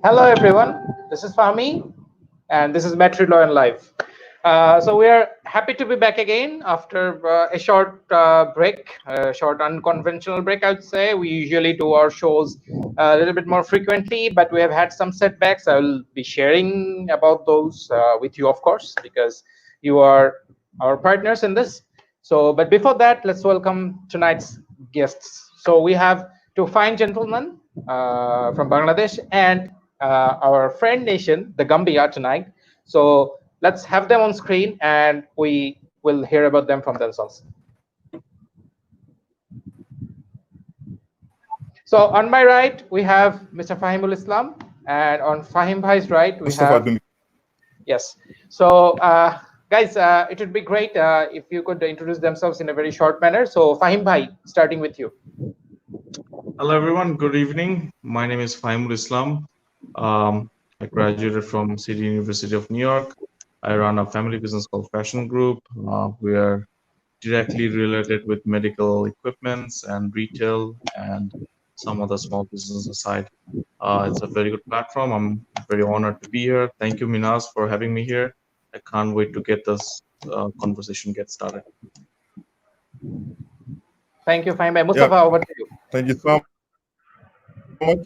Hello, everyone. This is Fahmi, and this is Metri Law and Life. So we are happy to be back again after a short break, a short unconventional break, I would say. We usually do our shows a little bit more frequently, but we have had some setbacks. I will be sharing about those with you, of course, because you are our partners in this. So, but before that, let's welcome tonight's guests. So we have two fine gentlemen from Bangladesh and our friend nation, the Gambia, tonight. So let's have them on screen and we will hear about them from themselves. So on my right, we have Mr. Fahimul Islam, and on Fahim Bhai's right, we Mustapha have... Dumbuya. Yes. So guys, it would be great if you could introduce themselves in a very short manner. So Fahim Bhai, starting with you. Hello everyone, good evening. My name is Fahimul Islam. I graduated from City University of New York. I run a family business called Fashion Group. We are directly related with medical equipments and retail and some other small business aside. It's a very good platform. I'm very honored to be here. Thank you, Minhaj, for having me here. I can't wait to get this conversation get started. Thank you, Fahim Bhai. Mustapha, over to you. Thank you so much.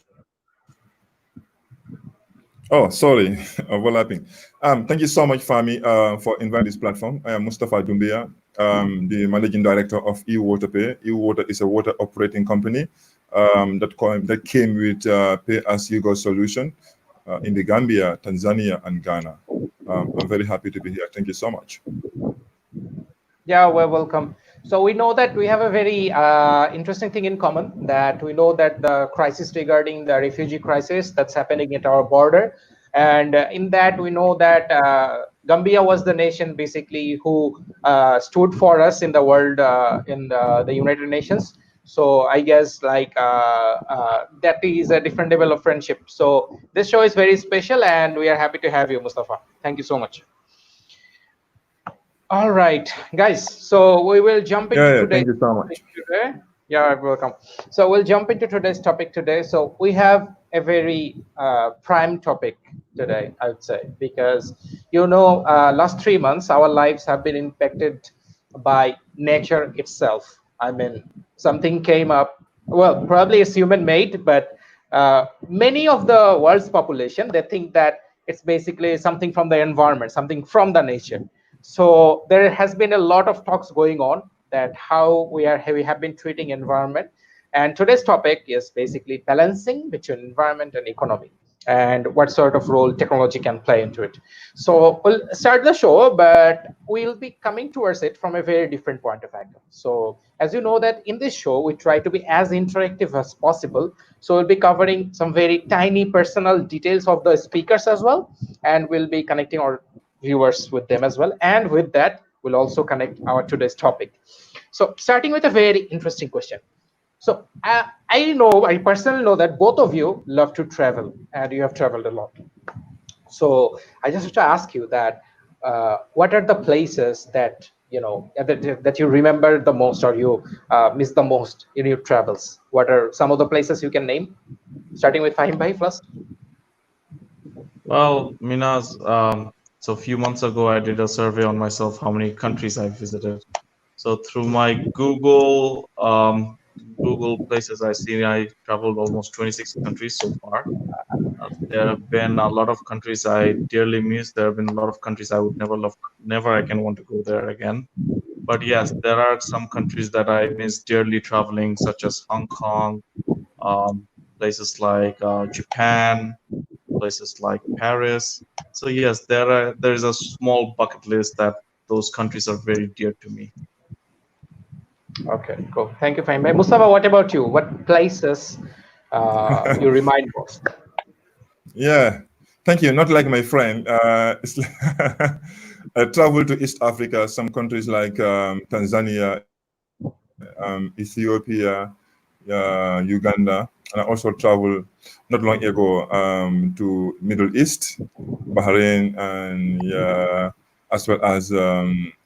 Oh, sorry, overlapping. Thank you so much, Fahmi, for inviting this platform. I am Mustapha Dumbuya, the managing director of EWATERpay. EWater is a water operating company that came with pay-as-you-go solution in the Gambia, Tanzania, and Ghana. I'm very happy to be here. Thank you so much. Yeah, well, welcome. So we know that we have a very interesting thing in common, that we know that the crisis regarding the refugee crisis that's happening at our border. And in that, we know that Gambia was the nation basically who stood for us in the world, in the United Nations. So I guess like that is a different level of friendship. So this show is very special and we are happy to have you, Mustafa. Thank you so much. All right, guys. So we will jump into today's thank you so much. topic today. Yeah, welcome. So we'll jump into today's topic today. So we have a very prime topic today, I would say, because last 3 months our lives have been impacted by nature itself. I mean, something came up. Well, probably it's human-made, but many of the world's population, they think that it's basically something from the environment, something from the nature. So there has been a lot of talks going on that how we have been treating environment. And today's topic is basically balancing between environment and economy and what sort of role technology can play into it. So we'll start the show, but we'll be coming towards it from a very different point of view. So as you know that in this show, we try to be as interactive as possible. So we'll be covering some very tiny personal details of the speakers as well. And we'll be connecting our viewers with them as well, and with that we'll also connect our today's topic. So starting with a very interesting question. So I personally know that both of you love to travel and you have traveled a lot. So I just have to ask you that what are the places that that you remember the most or you miss the most in your travels? What are some of the places you can name, starting with Fahim Bhai first? Well, Minhaj, so a few months ago, I did a survey on myself, how many countries I've visited. So through my Google places I've seen, I traveled almost 26 countries so far. There have been a lot of countries I dearly miss. There have been a lot of countries I would never again want to go there again. But yes, there are some countries that I miss dearly traveling, such as Hong Kong, places like Japan, places like Paris. So yes, there is a small bucket list that those countries are very dear to me. Okay, cool. Thank you, Fahim Bhai. Mustafa, what about you? What places you remind most? Yeah, thank you. Not like my friend. I traveled to East Africa, some countries like Tanzania, Ethiopia, Uganda, and I also traveled not long ago to Middle East, Bahrain, and as well as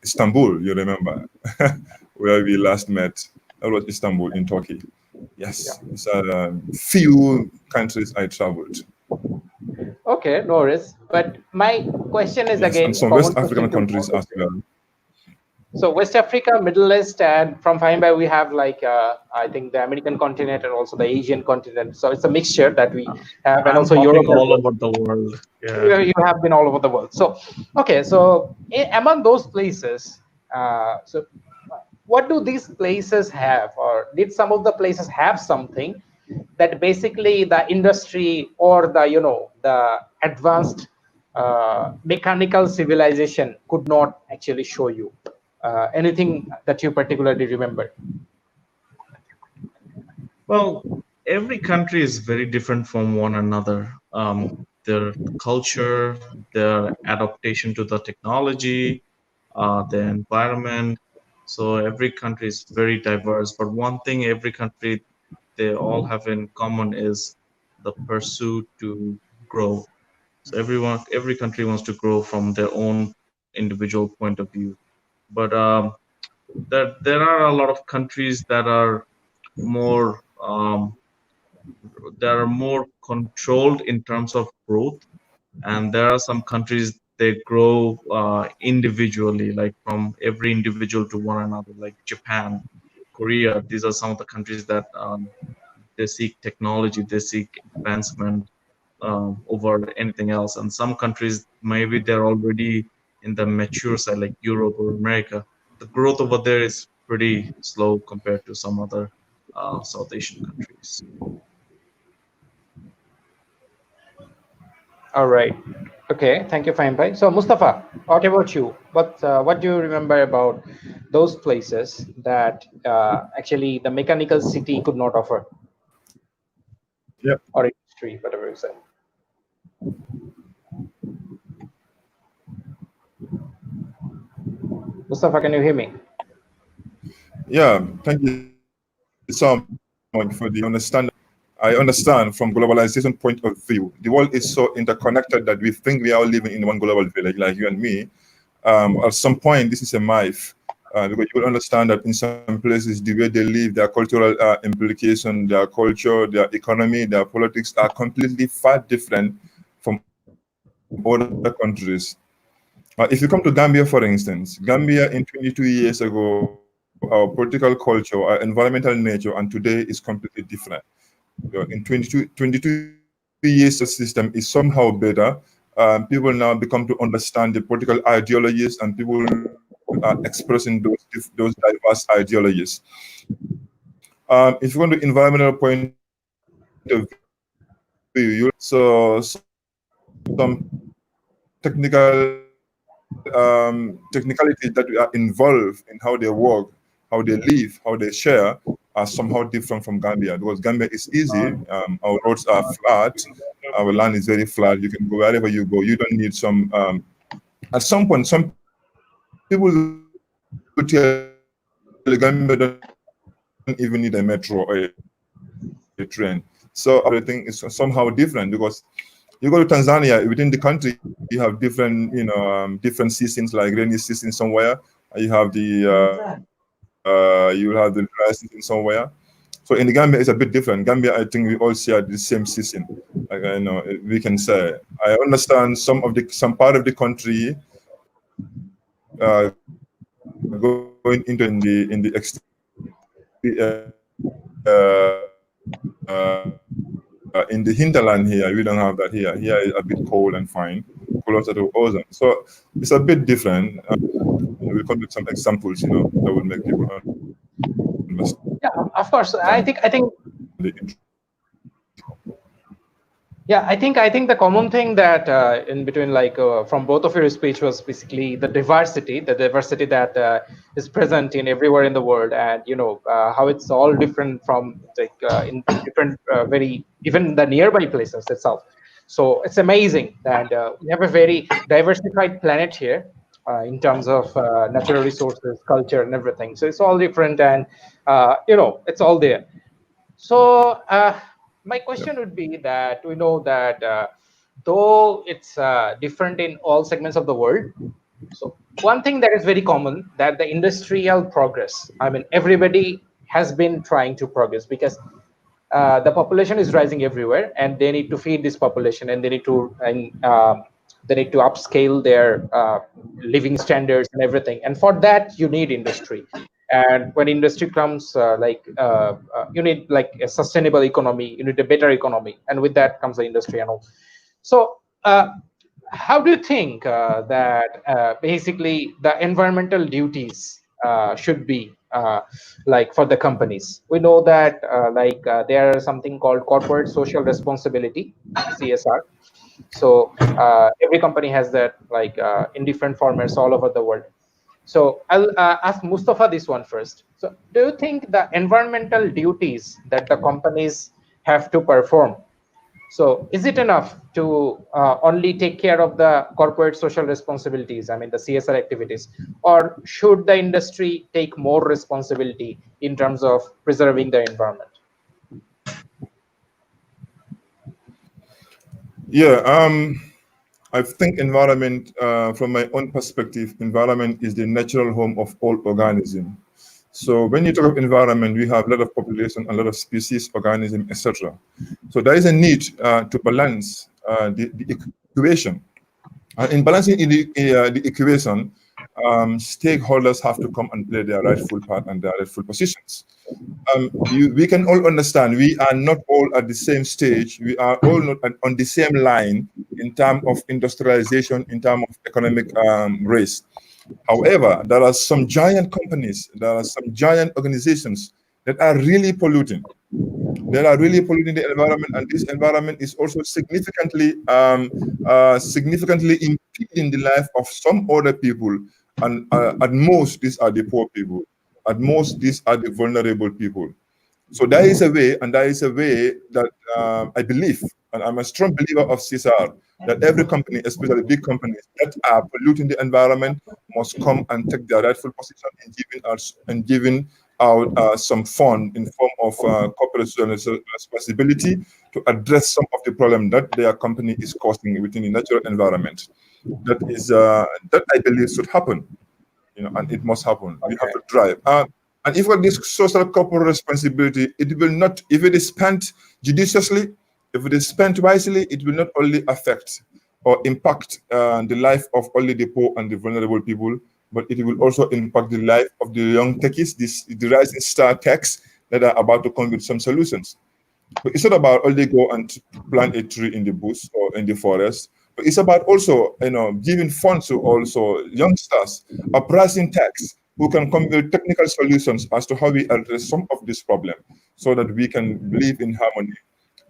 Istanbul. You remember where we last met? That was Istanbul in Turkey. Yes, it's a few countries I traveled. Okay, no worries. But my question is Yes, and again a some West common African question to countries all of as you. well. So West Africa, Middle East, and from Fahimbai we have like I think the American continent and also the Asian continent. So it's a mixture that we have, and I'm also hopping Europe as all well. over the world. Yeah. You have been all over the world. So okay, so among those places, so what do these places have, or did some of the places have something that basically the industry or the the advanced mechanical civilization could not actually show you? Anything that you particularly remember? Well, every country is very different from one another. Their culture, their adaptation to the technology, the environment. So every country is very diverse. But one thing every country they all have in common is the pursuit to grow. So every country wants to grow from their own individual point of view. But there are a lot of countries that are more controlled in terms of growth, and there are some countries they grow individually, like from every individual to one another, like Japan, Korea. These are some of the countries that they seek technology, they seek advancement over anything else. And some countries maybe they're already in the mature side, like Europe or America. The growth over there is pretty slow compared to some other South Asian countries. All right. Okay. Thank you, Fine Bhai. So, Mustafa, what about you? What do you remember about those places that actually the mechanical city could not offer, Yeah, or industry, whatever you say? Mustafa, can you hear me? yeah. Thank you so much for the understanding. I understand from globalization point of view. The world is so interconnected that we think we are all living in one global village, like you and me. At some point, this is a myth. Because you will understand that in some places, the way they live, their cultural implication, their culture, their economy, their politics are completely far different from other countries. If you come to Gambia, for instance, Gambia in 22 years ago, our political culture, our environmental nature, and today is completely different. In 22 years, the system is somehow better. People now become to understand the political ideologies, and people are expressing those diverse ideologies. If you want to environmental point of view, you'll some technicalities that are involved in how they work, how they live, how they share are somehow different from Gambia, because Gambia is easy. Our roads are flat, our land is very flat. You can go wherever you go. You don't need some. At some point, some people will tell you Gambia don't even need a metro or a train. So everything is somehow different because you go to Tanzania within the country, you have different different seasons like rainy season somewhere. You have you will have the dry season somewhere. So in the Gambia, it's a bit different. Gambia, I think we all share the same season. Like I know we can say. I understand some part of the country going into in the in the hinterland here. We don't have that here. Here is a bit cold and fine, closer to ozone. So it's a bit different. We'll come with some examples, that will make people understand Yeah, of course. I think the Yeah, I think the common thing that in between, like from both of your speech, was basically the diversity that is present in everywhere in the world, and how it's all different from like in different very even the nearby places itself. So it's amazing that we have a very diversified planet here in terms of natural resources, culture, and everything. So it's all different, and it's all there. So my question would be that we know that though it's different in all segments of the world, so one thing that is very common, that the industrial progress. I mean, everybody has been trying to progress because the population is rising everywhere, and they need to feed this population, and they need to upscale their living standards and everything. And for that, you need industry. And when industry comes, you need like a sustainable economy, you need a better economy, and with that comes the industry and all. So how do you think that basically the environmental duties should be like for the companies? We know that there is something called corporate social responsibility, CSR. So every company has that, like in different formats all over the world. So I'll ask Mustafa this one first. So do you think the environmental duties that the companies have to perform, so is it enough to only take care of the corporate social responsibilities, I mean the CSR activities, or should the industry take more responsibility in terms of preserving the environment? Yeah, I think environment, from my own perspective, environment is the natural home of all organisms. So when you talk of environment, we have a lot of population, a lot of species, organism, etc. So there is a need to balance the equation. In balancing the equation, stakeholders have to come and play their rightful part and their rightful positions. We can all understand we are not all at the same stage. We are all not on the same line in terms of industrialization, in terms of economic race. However, there are some giant companies, there are some giant organizations that are really polluting. They are really polluting the environment, and this environment is also significantly impeding the life of some other people. And at most, these are the poor people. At most, these are the vulnerable people. So there is a way, and there is a way that I believe, and I'm a strong believer of CSR, that every company, especially big companies that are polluting the environment, must come and take their rightful position in giving out some fund in form of corporate responsibility to address some of the problem that their company is causing within the natural environment. That is that I believe should happen, and it must happen. We have to drive. And if this social corporate responsibility, it will not, if it is spent judiciously, if it is spent wisely, it will not only affect or impact the life of only the poor and the vulnerable people, but it will also impact the life of the young techies, the rising star techs that are about to come with some solutions. But it's not about only go and plant a tree in the bush or in the forest, but it's about also, giving funds to also youngsters, uprising techs who can come with technical solutions as to how we address some of this problem so that we can live in harmony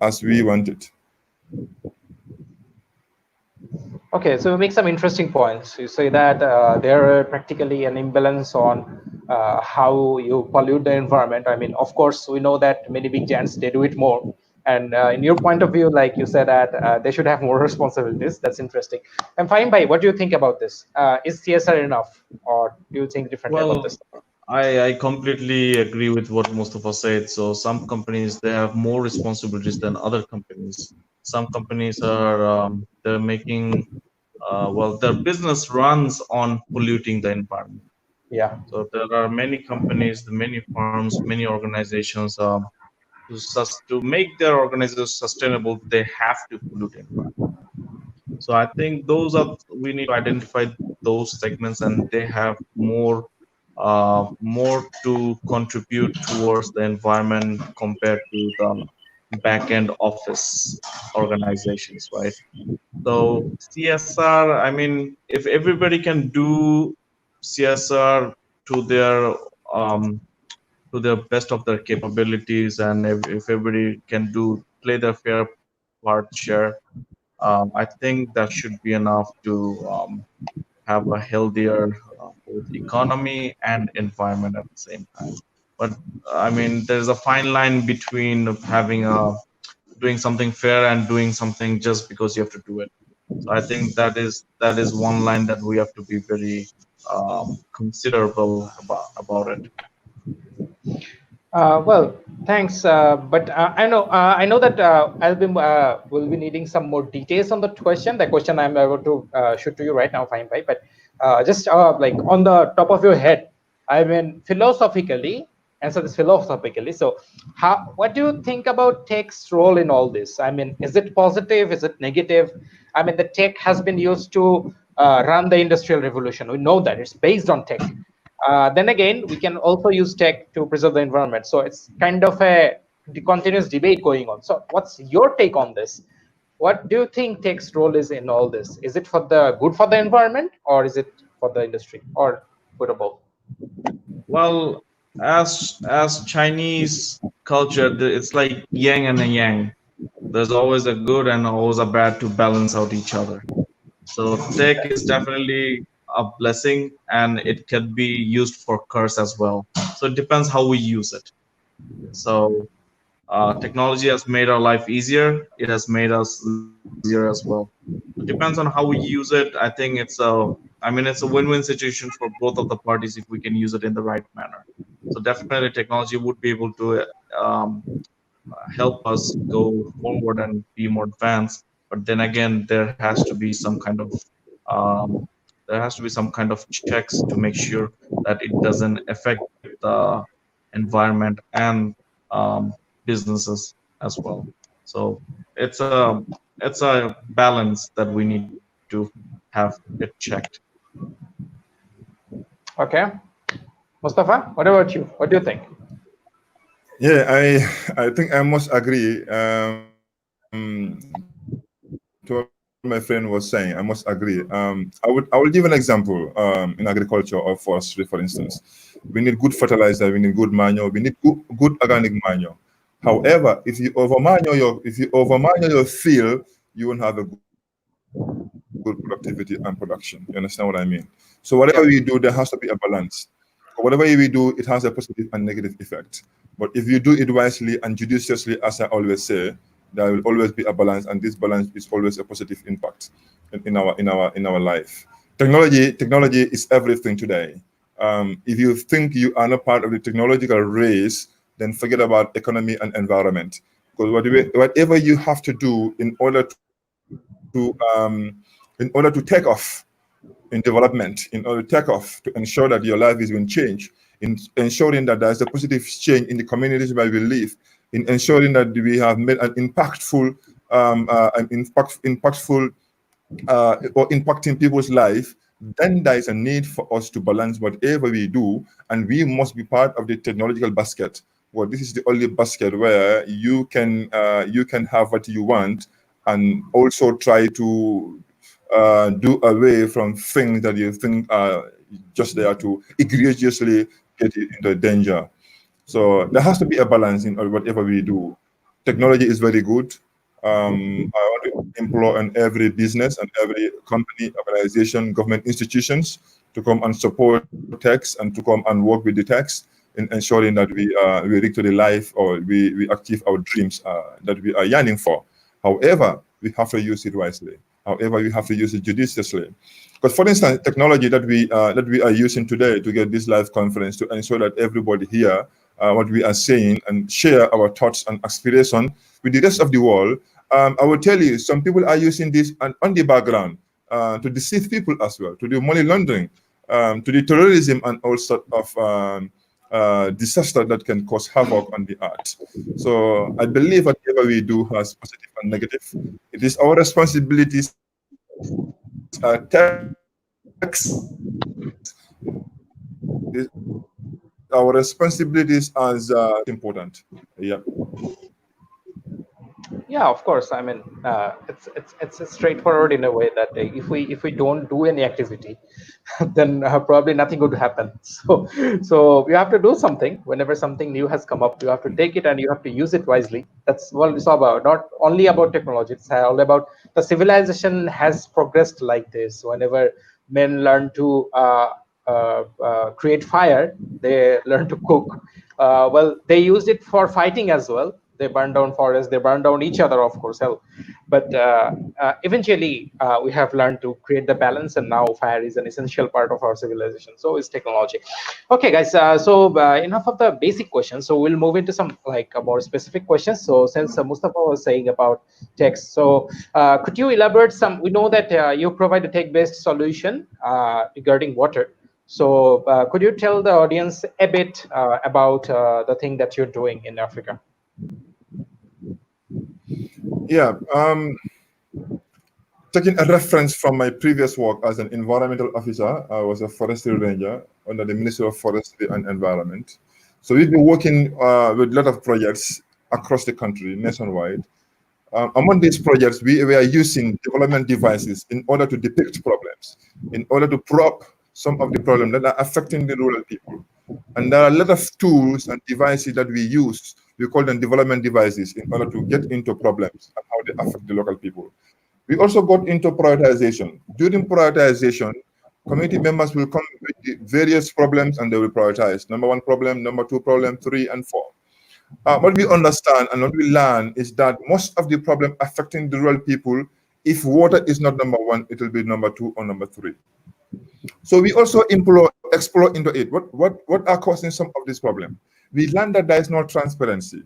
as we want it. Okay, so you make some interesting points. You say that there are practically an imbalance on how you pollute the environment. I mean, of course, we know that many big giants, they do it more. And in your point of view, like you said that they should have more responsibilities. That's interesting. And fine, Bhai, what do you think about this? Is CSR enough, or do you think differently about this? I completely agree with what Mustafa said. So some companies, they have more responsibilities than other companies. Some companies are they're making their business runs on polluting the environment. Yeah. So there are many companies, many firms, many organizations. To make their organizations sustainable, they have to pollute environment. So I think we need to identify those segments, and they have more to contribute towards the environment compared to the back end office organizations, right? So CSR, I mean, if everybody can do CSR to their best of their capabilities, and if everybody can play their fair part share, I think that should be enough to have a healthier both economy and environment at the same time. But I mean, there's a fine line between doing something fair and doing something just because you have to do it. So I think that is one line that we have to be very considerable about it. Well, thanks. But I know that Albin will be needing some more details on the question. The question I'm about to shoot to you right now, fine, right? But just like on the top of your head, I mean, philosophically, answer this philosophically. So, what do you think about tech's role in all this? I mean, is it positive? Is it negative? I mean, the tech has been used to run the industrial revolution. We know that it's based on tech. Then again, we can also use tech to preserve the environment. So it's kind of a continuous debate going on. So what's your take on this? What do you think tech's role is in all this? Is it for the good for the environment, or is it for the industry, or good or both? Well, as Chinese culture, it's like yin and a yang. There's always a good and always a bad to balance out each other. So tech is definitely a blessing, and it can be used for curse as well. So it depends how we use it. So technology has made our life easier. It has made us lazier as well. It depends on how we use it. I think it's a win-win situation for both of the parties if we can use it in the right manner. So definitely, technology would be able to help us go forward and be more advanced. But then again, um, there has to be some kind of checks to make sure that it doesn't affect the environment and businesses as well. So it's a it's a balance that we need to have it checked. Okay, Mustafa, what about you? What do you think? Yeah, I think I must agree. To what my friend was saying, I must agree. I will give an example in agriculture or forestry, for instance. We need good fertilizer, we need good manure, we need good organic manure. However, if you overmanure your field, you won't have a good productivity and production. You understand what I mean? So whatever we do, there has to be a balance. Whatever we do, it has a positive and negative effect. But if you do it wisely and judiciously, as I always say, there will always be a balance, and this balance is always a positive impact in our life. Technology is everything today. If you think you are not part of the technological race, then forget about economy and environment. Because whatever you have to do in order to take off in development, in order to take off, to ensure that your life is being changed, in ensuring that there's a positive change in the communities where we live, in ensuring that we have made an impactful or impacting people's life, then there is a need for us to balance whatever we do, and we must be part of the technological basket. Well, this is the only basket where you can have what you want, and also try to do away from things that you think are just there to egregiously get you into danger. So there has to be a balance in whatever we do. Technology is very good. I want to implore on every business and every company, organization, government institutions to come and support techs and to come and work with the techs in ensuring that we reach to the life, or we achieve our dreams that we are yearning for. However, we have to use it wisely. However, we have to use it judiciously. Because, for instance, technology that we are using today to get this live conference, to ensure that everybody here what we are saying and share our thoughts and aspirations with the rest of the world. I will tell you, some people are using this on the background to deceive people as well, to do money laundering, to do terrorism and all sort of disaster that can cause havoc on the earth. So I believe whatever we do has positive and negative. It is our responsibilities our responsibilities as important. Yeah. Yeah, of course. I mean, it's straightforward in a way that if we don't do any activity, then probably nothing would happen. So you have to do something. Whenever something new has come up, you have to take it and you have to use it wisely. That's what it's all about. Not only about technology. It's all about the civilization has progressed like this. Whenever men learn to create fire, they learn to cook. Well, they used it for fighting as well. They burn down forests, they burn down each other, of course, hell. But eventually we have learned to create the balance, and now fire is an essential part of our civilization. So is technology. Okay, guys, so enough of the basic questions. So we'll move into some like more specific questions. So since Mustafa was saying about text, so could you elaborate some? We know that you provide a tech-based solution regarding water. So could you tell the audience a bit about the thing that you're doing in Africa? Yeah. Taking a reference from my previous work as an environmental officer, I was a forestry ranger under the Ministry of Forestry and Environment. So we've been working with a lot of projects across the country, nationwide. Among these projects, we are using development devices in order to depict problems, in order to probe some of the problems that are affecting the rural people. And there are a lot of tools and devices that we use. We call them development devices in order to get into problems and how they affect the local people. We also got into prioritization. During prioritization, community members will come with the various problems and they will prioritize. Number one problem, number two problem, three and four. What we understand and what we learn is that most of the problem affecting the rural people, if water is not number one, it will be number two or number three. So we also explore into it. What are causing some of this problem? We learned that there is no transparency.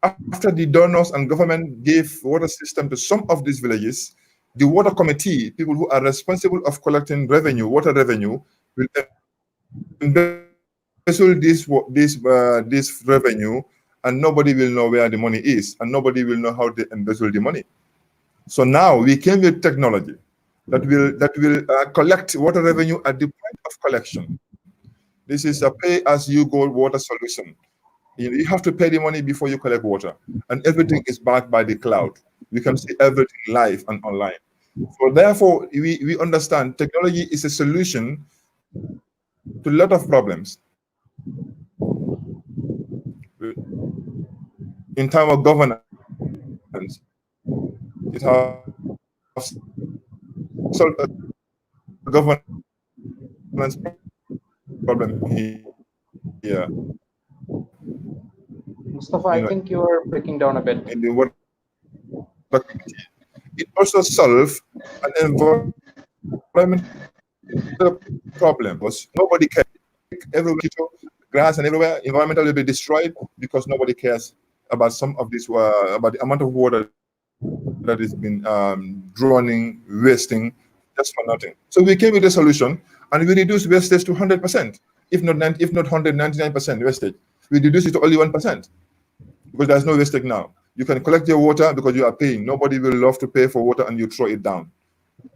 After the donors and government gave water system to some of these villages, the water committee, people who are responsible of collecting revenue, water revenue, will embezzle this revenue, and nobody will know where the money is, and nobody will know how they embezzle the money. So now we came with technology that will collect water revenue at the point of collection. This is a pay-as-you-go water solution. You have to pay the money before you collect water, and everything is backed by the cloud. We can see everything live and online. So therefore, we understand technology is a solution to a lot of problems. In terms of governance, it has solved a governance problem here. Mustafa, I think you are breaking down a bit. In the water committee. It also solves an environmental problem because nobody cares. Everywhere, grass and everywhere, environmental will be destroyed because nobody cares about some of this, about the amount of water that is been drowning, wasting, just for nothing. So we came with a solution, and we reduced wastage to 100%, if not 199% wastage. We reduced it to only 1%. Because there's no wastage now. You can collect your water because you are paying. Nobody will love to pay for water and you throw it down.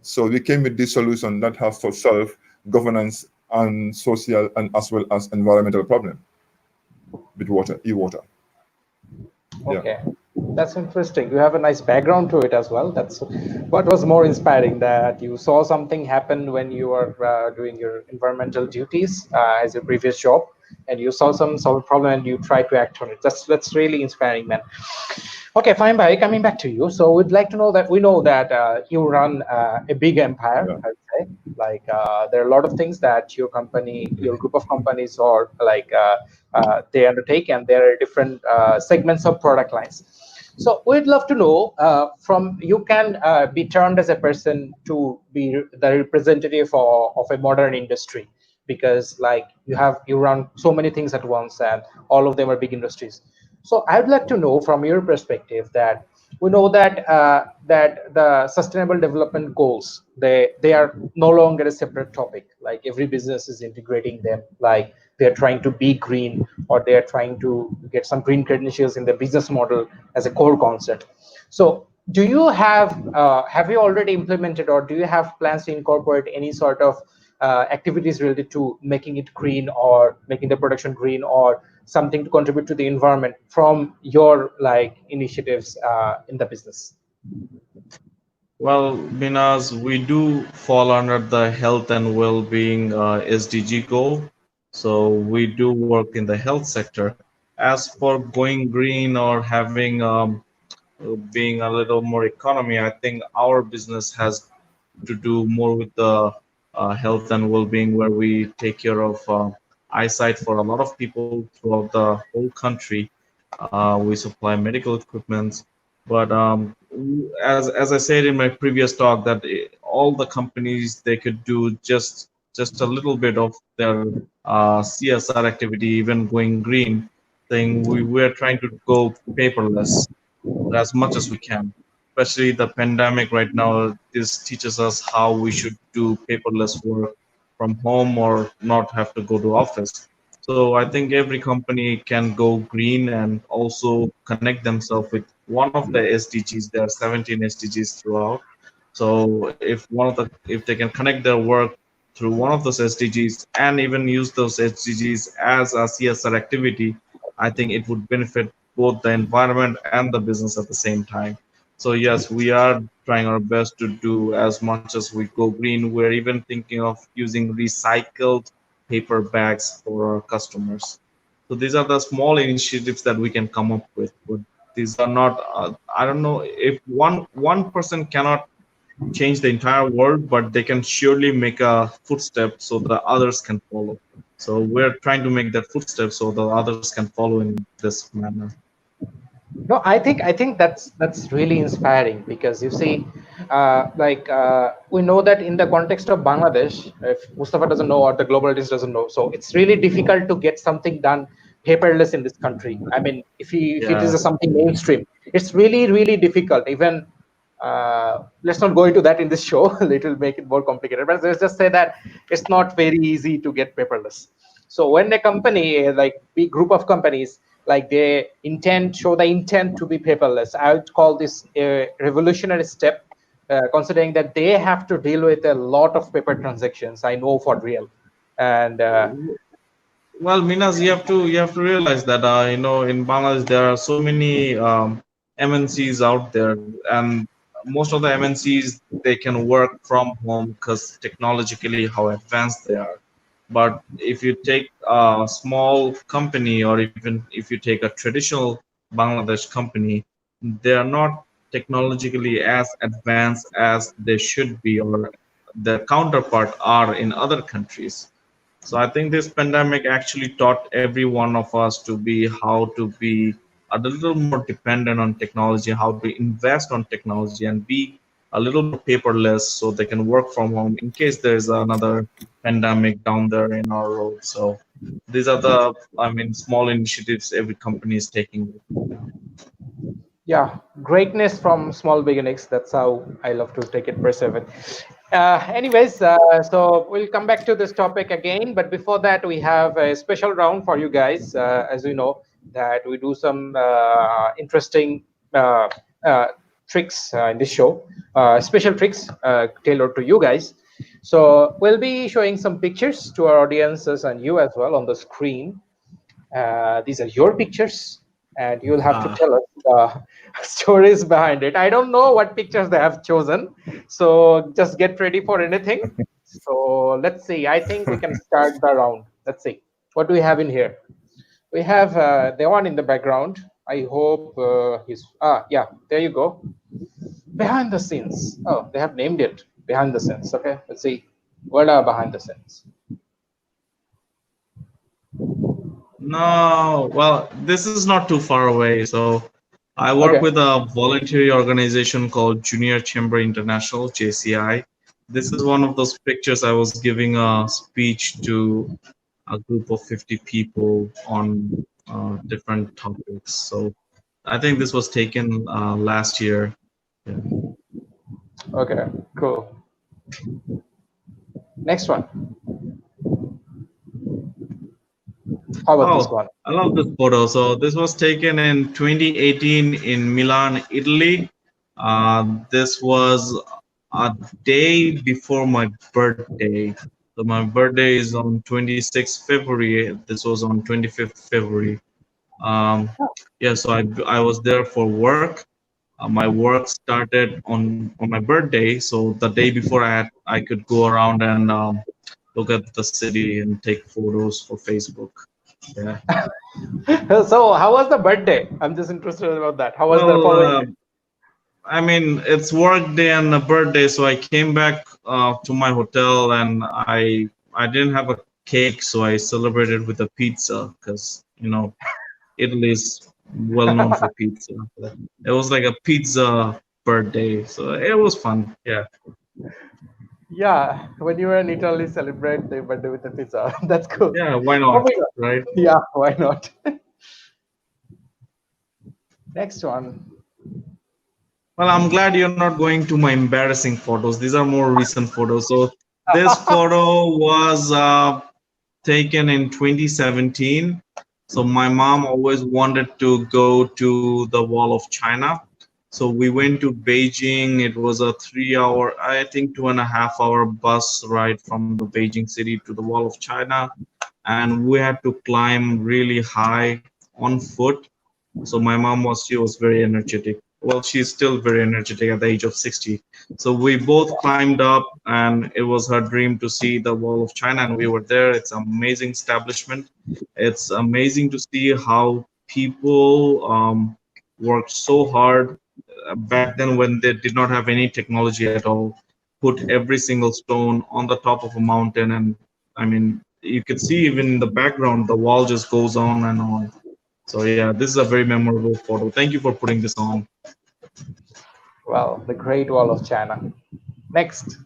So we came with this solution that has to solve governance and social and as well as environmental problem with water, e-water. Okay, that's interesting. You have a nice background to it as well. That's what was more inspiring, that you saw something happen when you were doing your environmental duties as your previous job, and you saw some problem and you tried to act on it. That's really inspiring, man. Okay, fine, bye. Coming back to you. So we'd like to know that we know that you run a big empire, Yeah. I'd say. Like there are a lot of things that your company, your group of companies, or like they undertake, and there are different segments of product lines. So we'd love to know from you can be turned as a person to be the representative of a modern industry, because like you run so many things at once and all of them are big industries. So I'd like to know from your perspective that we know that that the sustainable development goals, they are no longer a separate topic. Like every business is integrating them, like they're trying to be green, or they're trying to get some green credentials in the business model as a core concept. So do you have you already implemented, or do you have plans to incorporate any sort of activities related to making it green, or making the production green, or something to contribute to the environment from your like initiatives in the business? Well, Minhaj, we do fall under the health and well-being SDG goal. So we do work in the health sector. As for going green or having being a little more economy, I think our business has to do more with the health and well-being, where we take care of eyesight for a lot of people throughout the whole country. We supply medical equipment, but as I said in my previous talk, that all the companies, they could do just a little bit of their CSR activity, even going green thing. We're trying to go paperless as much as we can. Especially the pandemic right now, this teaches us how we should do paperless work from home or not have to go to office. So I think every company can go green and also connect themselves with one of the SDGs. There are 17 SDGs throughout. So if they can connect their work through one of those SDGs and even use those SDGs as a CSR activity, I think it would benefit both the environment and the business at the same time. So yes, we are trying our best to do as much as we go green. We're even thinking of using recycled paper bags for our customers. So these are the small initiatives that we can come up with. But these are not. I don't know if one person cannot change the entire world, but they can surely make a footstep so the others can follow. So we're trying to make that footstep so the others can follow in this manner. No, I think that's really inspiring, because you see, we know that in the context of Bangladesh, if Mustafa doesn't know or the global audience doesn't know, so it's really difficult to get something done paperless in this country. I mean, if it is Yeah. something mainstream, it's really difficult. Even let's not go into that in this show. It will make it more complicated. But let's just say that it's not very easy to get paperless. So when a company, like big group of companies, like they show the intent to be paperless, I would call this a revolutionary step, considering that they have to deal with a lot of paper transactions. I know for real, and Well, Minas, you have to realize that in Bangladesh there are so many MNCs out there, and most of the MNCs they can work from home because technologically how advanced they are. But if you take a small company, or even if you take a traditional Bangladesh company, they are not technologically as advanced as they should be, or their counterpart are in other countries. So I think this pandemic actually taught every one of us to be how to be a little more dependent on technology, how to invest on technology, and be a little more paperless so they can work from home in case there's another pandemic down there in our road. So these are the, I mean, small initiatives every company is taking now. yeah, greatness from small beginnings. That's how I love to take it, perceive it. Anyways, so we'll come back to this topic again, but before that, we have a special round for you guys. As you know, that we do some interesting uh, uh, tricks in this show, special tricks tailored to you guys. So we'll be showing some pictures to our audiences and you as well on the screen. These are your pictures, and you'll have to Ah, tell us stories behind it. I don't know what pictures they have chosen, so just get ready for anything. So let's see. I think we can start the round. Let's see. What do we have in here? We have the one in the background. I hope he's. Yeah, there you go. Behind the scenes. Oh, they have named it behind the scenes. Okay, let's see. What are behind the scenes? no, well, this is not too far away. So I work Okay. with a voluntary organization called Junior Chamber International, JCI. This is one of those pictures I was giving a speech to a group of 50 people on different topics. So I think this was taken last year. Yeah. Okay. Cool. Next one. How about this Oh, one? I love this photo. So this was taken in 2018 in Milan, Italy. This was a day before my birthday. So my birthday is on 26th February. This was on 25th February. Um, yeah, so I was there for work. My work started on my birthday, so the day before I could go around and look at the city and take photos for Facebook. Yeah. So, how was the birthday? I'm just interested about that. How was the Well, following day? I mean, it's work day and a birthday, so I came back to my hotel and I didn't have a cake, so I celebrated with a pizza because Italy is well known for pizza. It was like a pizza birthday, so it was fun. Yeah. Yeah, when you were in Italy, celebrate the birthday with a pizza. That's cool. Yeah, why Oh not? my God. Right? Yeah, why not? Next one. Well, I'm glad you're not going to my embarrassing photos. These are more recent photos. So This photo was taken in 2017. So my mom always wanted to go to the Wall of China. So we went to Beijing. It was a 3 hour, I think 2.5 hour bus ride from the Beijing city to the Wall of China. And we had to climb really high on foot. So my mom she was very energetic. Well, she's still very energetic at the age of 60. So we both climbed up, and it was her dream to see the Wall of China, and we were there. It's an amazing establishment. It's amazing to see how people worked so hard back then when they did not have any technology at all. Put every single stone on the top of a mountain, and I mean, you could see even in the background, the wall just goes on and on. So yeah, this is a very memorable photo. Thank you for putting this on. Well, the Great Wall of China. Next.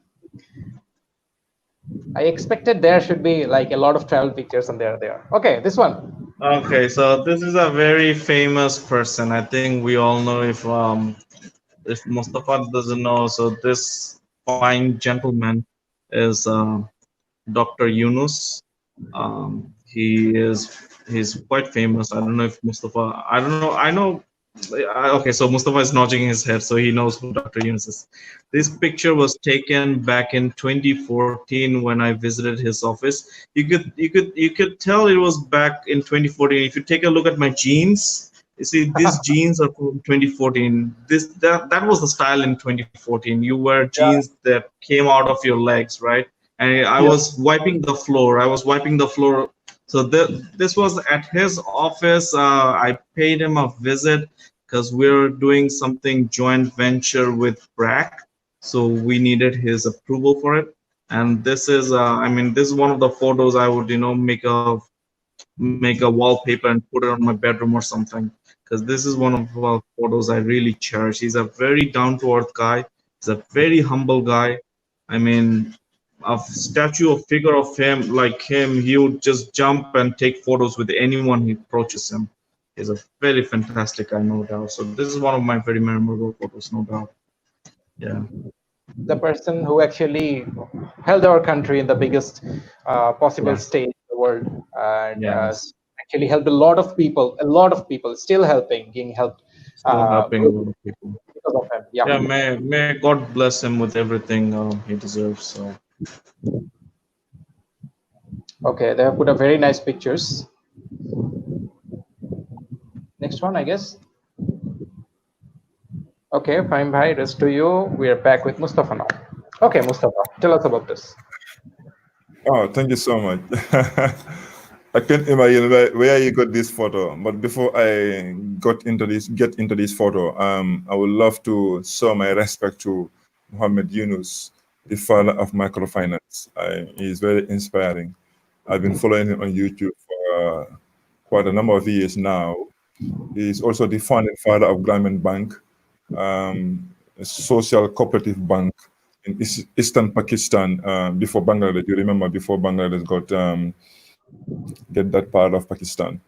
I expected there should be like a lot of travel pictures and they're there. Okay, this one. Okay, so this is a very famous person. I think we all know if Mustafa doesn't know. So this fine gentleman is Dr. Yunus. He's quite famous. I don't know if Mustafa. I don't know. I know. Okay, so Mustafa is nodding his head, so he knows who Dr. Yunus is. This picture was taken back in 2014 when I visited his office. You could tell it was back in 2014. If you take a look at my jeans, you see these jeans are from 2014. That was the style in 2014. You wear Yeah. jeans that came out of your legs, right? And I Yes. was wiping the floor. I was wiping the floor. So this was at his office. I paid him a visit because we're doing something joint venture with BRAC. So we needed his approval for it. And this is, I mean, this is one of the photos I would, make a wallpaper and put it on my bedroom or something. Because this is one of the photos I really cherish. He's a very down to earth guy. He's a very humble guy. I mean, a statue or figure of him like him, he would just jump and take photos with anyone he approaches him. He's a very fantastic guy, no doubt. So this is one of my very memorable photos, no doubt. Yeah. The person who actually held our country in the biggest possible Yeah. state in the world, and Yes. actually helped a lot of people, still helping, being helped Still helping a because lot of people. of him. Yeah. Yeah, may God bless him with everything he deserves. So Okay, they have put up very nice pictures. Next one, I guess. Okay, fine, bye. Rest to you. We are back with Mustafa now. Okay, Mustafa, tell us about this. Oh, thank you so much. I can't imagine where you got this photo. But before I get into this photo, I would love to show my respect to Muhammad Yunus, the father of microfinance. He's very inspiring. I've been following him on YouTube for quite a number of years now. He's also the founding father of Grameen Bank, a social cooperative bank in Eastern Pakistan, before Bangladesh. You remember before Bangladesh get that part of Pakistan.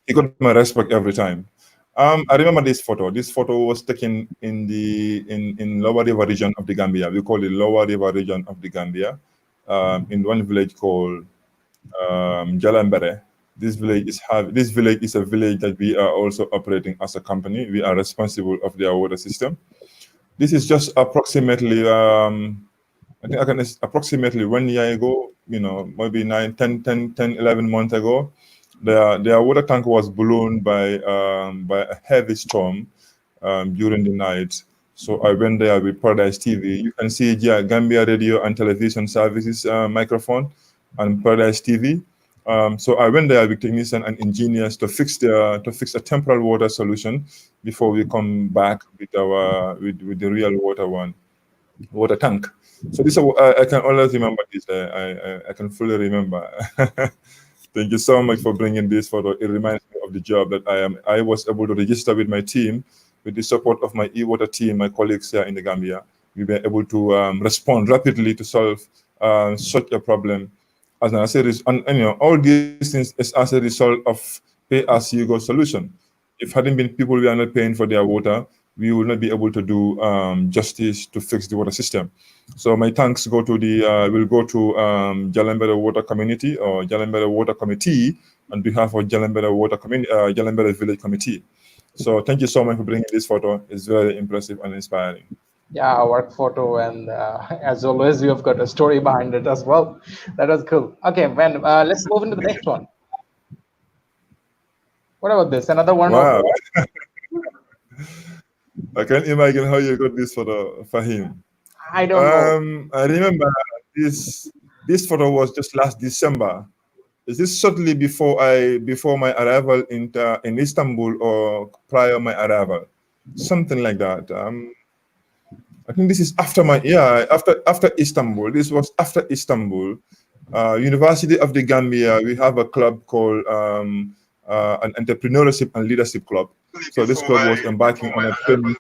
He got my respect every time. I remember this photo. This photo was taken in Lower River region of the Gambia. We call it Lower River region of the Gambia, in one village called Jalambere. This village is a village that we are also operating as a company. We are responsible of their water system. This is just approximately, I think approximately 1 year ago, maybe 11 months ago. Their water tank was blown by a heavy storm during the night. So I went there with Paradise TV. You can see here Gambia Radio and Television Services microphone and Paradise TV. So I went there with technicians and engineers to fix a temporary water solution before we come back with with the real water tank. So this I can always remember this. I can fully remember. Thank you so much for bringing this photo. It reminds me of the job that I was able to register with my team, with the support of my e-water team, my colleagues here in the Gambia. We were able to respond rapidly to solve such a problem. As all these things is as a result of pay-as-you-go solution. If hadn't been people who are not paying for their water, we will not be able to do justice to fix the water system. So my thanks go to the will go to Jalembere Water Community or Jalembere Water Committee on behalf of Jalembere Water Community, Jalembere Village Committee. So thank you so much for bringing this photo. It's very impressive and inspiring. Yeah, work photo, and as always, you have got a story behind it as well. That was cool. Okay, man, let's move into the next one. What about this? Another one. Wow. I can't imagine how you got this photo, Fahim. I don't know. I remember this photo was just last December. Is this shortly before my arrival in Istanbul or prior my arrival? Something like that. I think this is after after Istanbul. This was after Istanbul. University of the Gambia, we have a club called an entrepreneurship and leadership club. So this club was embarking on a training.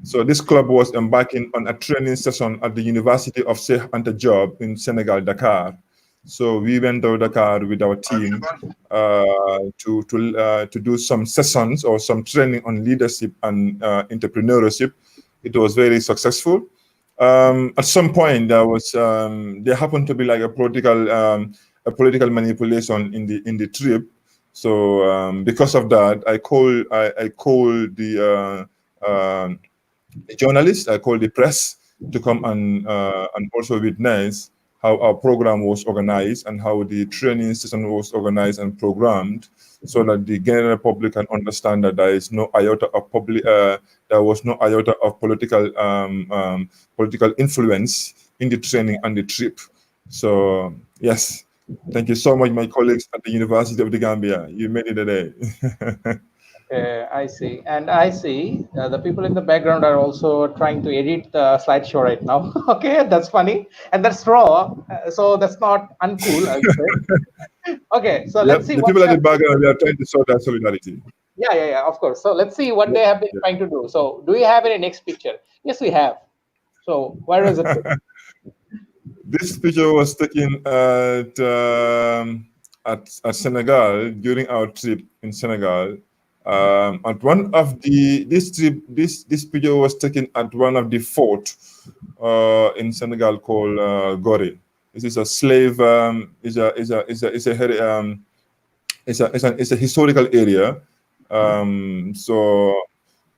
So this club was embarking on a training session at the University of Sheikh Anta Diop in Senegal, Dakar. So we went to Dakar with our team to do some sessions or some training on leadership and entrepreneurship. It was very successful. At some point, there happened to be like a political manipulation in the trip. So because of that, I called the journalists, I called the press to come and also witness how our program was organized and how the training session was organized and programmed, so that the general public can understand that there is no iota of there was no iota of political influence in the training and the trip. So yes, thank you so much, my colleagues at the University of the Gambia. You made it a day. I see. And I see the people in the background are also trying to edit the slideshow right now. Okay, that's funny. And that's raw. So that's not uncool, I would say. Okay, so let's see. The people at the background, we are trying to show that solidarity. Yeah, of course. So let's see what they have been trying to do. So do we have any next picture? Yes, we have. So where is it? This picture was taken at Senegal during our trip in Senegal. At one of this picture was taken at one of the fort in Senegal called Gorée. This is a slave. It's a historical area. So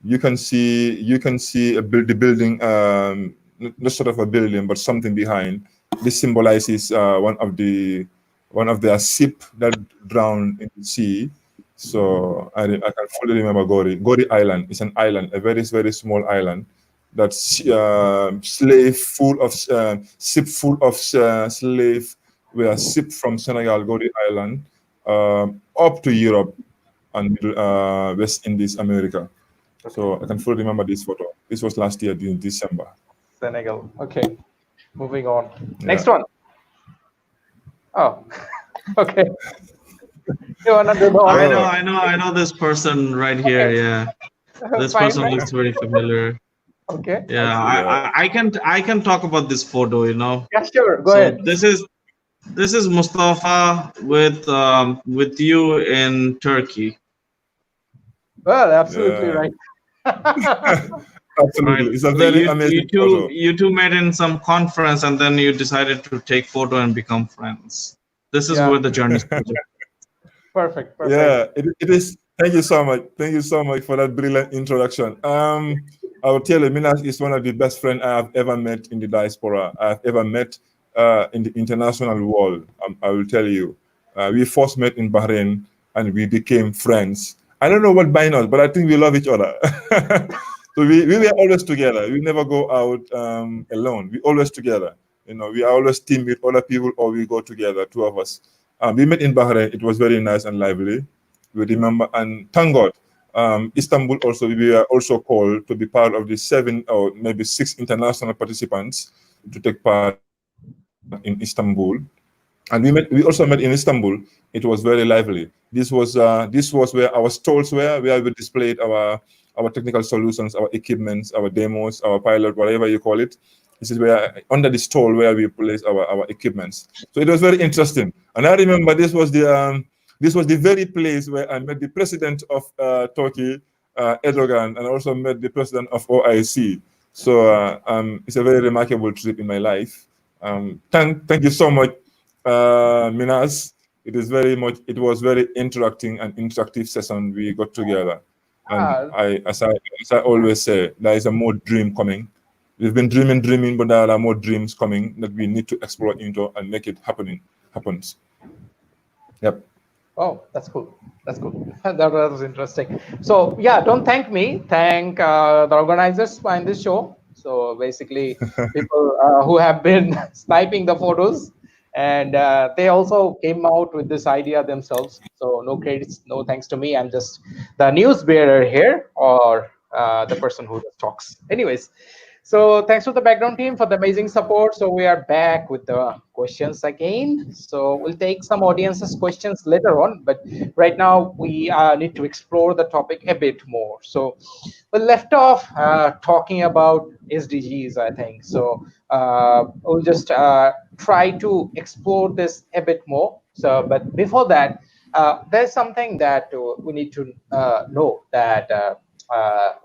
you can see the building, not sort of a building, but something behind. This symbolizes one of their ship that drowned in the sea. So I can fully remember Gorée. Gorée Island is an island, a very, very small island. That's ship full of slave were shipped from Senegal, Gorée Island, up to Europe and West Indies, America. So I can fully remember this photo. This was last year in December. Senegal. Okay, moving on. Next one. Oh, okay. I know this person right here. Yeah, this person looks very familiar. Okay. Yeah, I can talk about this photo. Yeah, sure. Go ahead. This is Mustapha with you in Turkey. Well, absolutely right. Absolutely, it's a very amazing photo. You two met in some conference, and then you decided to take photo and become friends. This is where the journey started. Perfect. Yeah, it is. Thank you so much. Thank you so much for that brilliant introduction. I will tell you, Minhaj is one of the best friends I have ever met in the diaspora. I have ever met in the international world. I will tell you. We first met in Bahrain and we became friends. I don't know what binds us, but I think we love each other. So we were always together. We never go out alone. We always together. We are always team with other people, or we go together, two of us. We met in Bahrain. It was very nice and lively. We remember, and thank God, Istanbul also, we were also called to be part of the 7 or maybe 6 international participants to take part in Istanbul. And we also met in Istanbul. It was very lively. This was where our stalls were, where we displayed our technical solutions, our equipments, our demos, our pilot, whatever you call it. This is where, under the stall, where we place our equipments. So it was very interesting. And I remember this was the very place where I met the president of Turkey, Erdogan, and also met the president of OIC. So it's a very remarkable trip in my life. Thank you so much, Minhaj. It was very interactive session we got together. And as I always say, there is a more dream coming. We've been dreaming, but there are more dreams coming that we need to explore into and make it happens. Yep. Oh, that's cool. That's cool. That was interesting. So yeah, don't thank me. Thank the organizers behind this show. So basically, people who have been sniping the photos, and they also came out with this idea themselves. So no credits, no thanks to me. I'm just the news bearer here, or the person who just talks. Anyways. So thanks to the background team for the amazing support. So we are back with the questions again. So we'll take some audience's questions later on, but right now we need to explore the topic a bit more. So we left off talking about SDGs, I think. So we'll just try to explore this a bit more. So, but before that, there's something that we need to know that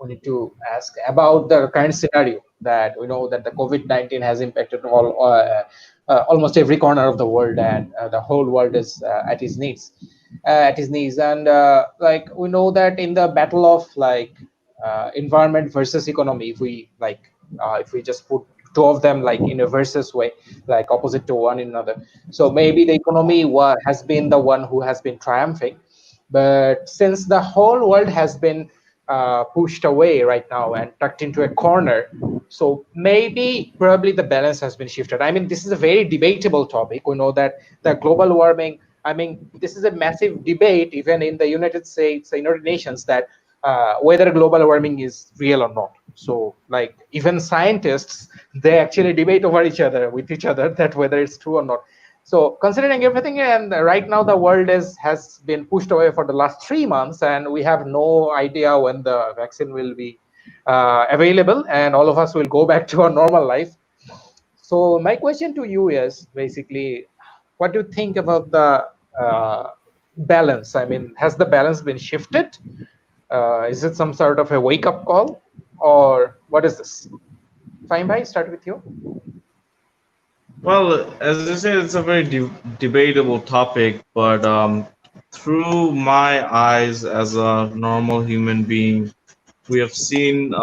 we need to ask about the current scenario that we know that the COVID-19 has impacted almost every corner of the world, and the whole world is at his knees, and like we know that in the battle of like environment versus economy, if we just put two of them like in a versus way, like opposite to one another, so maybe the economy has been the one who has been triumphing, but since the whole world has been pushed away right now and tucked into a corner, so maybe probably the balance has been shifted. I mean, this is a very debatable topic. We know that the global warming, I mean, this is a massive debate even in the United States, the United Nations, that whether global warming is real or not. So like even scientists, they actually debate over each other with each other that whether it's true or not. So considering everything, and right now the world has been pushed away for the last 3 months, and we have no idea when the vaccine will be available, and all of us will go back to our normal life. So my question to you is basically, what do you think about the balance? I mean, has the balance been shifted? Is it some sort of a wake-up call, or what is this? Fine, bhai, start with you. Well, as I said, it's a very debatable topic, but through my eyes as a normal human being, we have seen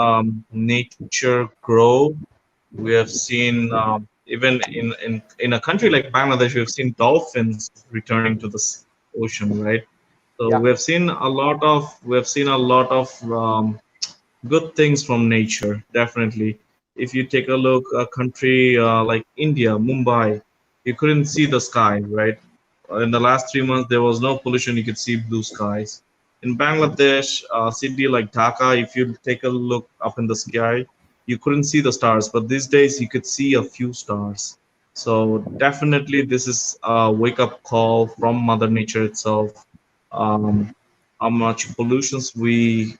nature grow. We have seen even in a country like Bangladesh, we have seen dolphins returning to the ocean, right? So Yeah. we have seen a lot of good things from nature, definitely. If you take a look, a country like India, Mumbai, you couldn't see the sky, right? In the last 3 months, there was no pollution, you could see blue skies. In Bangladesh, a city like Dhaka, if you take a look up in the sky, you couldn't see the stars, but these days you could see a few stars. So definitely this is a wake-up call from Mother Nature itself. Um, how much pollutions we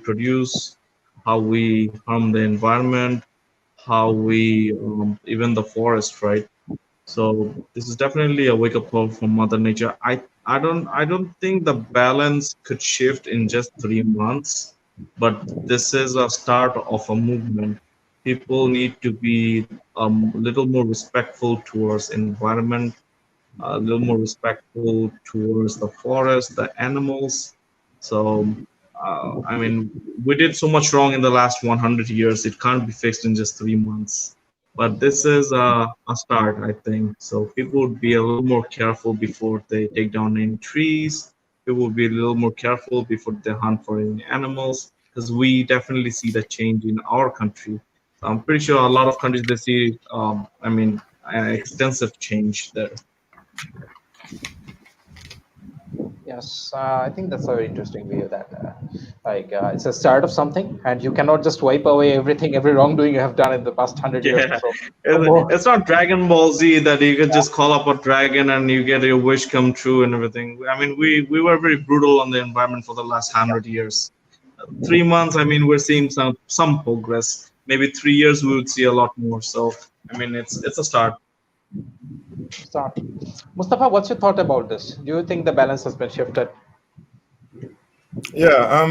produce, how we harm the environment, how we even the forest, right? So this is definitely a wake up call from Mother Nature. I don't think the balance could shift in just 3 months, but this is a start of a movement. People need to be a little more respectful towards environment, a little more respectful towards the forest, the animals. So, I mean, we did so much wrong in the last 100 years. It can't be fixed in just 3 months. But this is a start, I think. So people would be a little more careful before they take down any trees. People would be a little more careful before they hunt for any animals, because we definitely see the change in our country. I'm pretty sure a lot of countries they see, an extensive change there. Yes, I think that's a very interesting view that it's a start of something, and you cannot just wipe away everything, every wrongdoing you have done in the past 100 years or Yeah, so. No more. it's not Dragon Ball Z that you can just call up a dragon and you get your wish come true and everything. I mean, we were very brutal on the environment for the last 100 years. 3 months, I mean, we're seeing some progress. Maybe 3 years, we would see a lot more. So, I mean, it's a start. Start. Mustafa, what's your thought about this? Do you think the balance has been shifted? Yeah.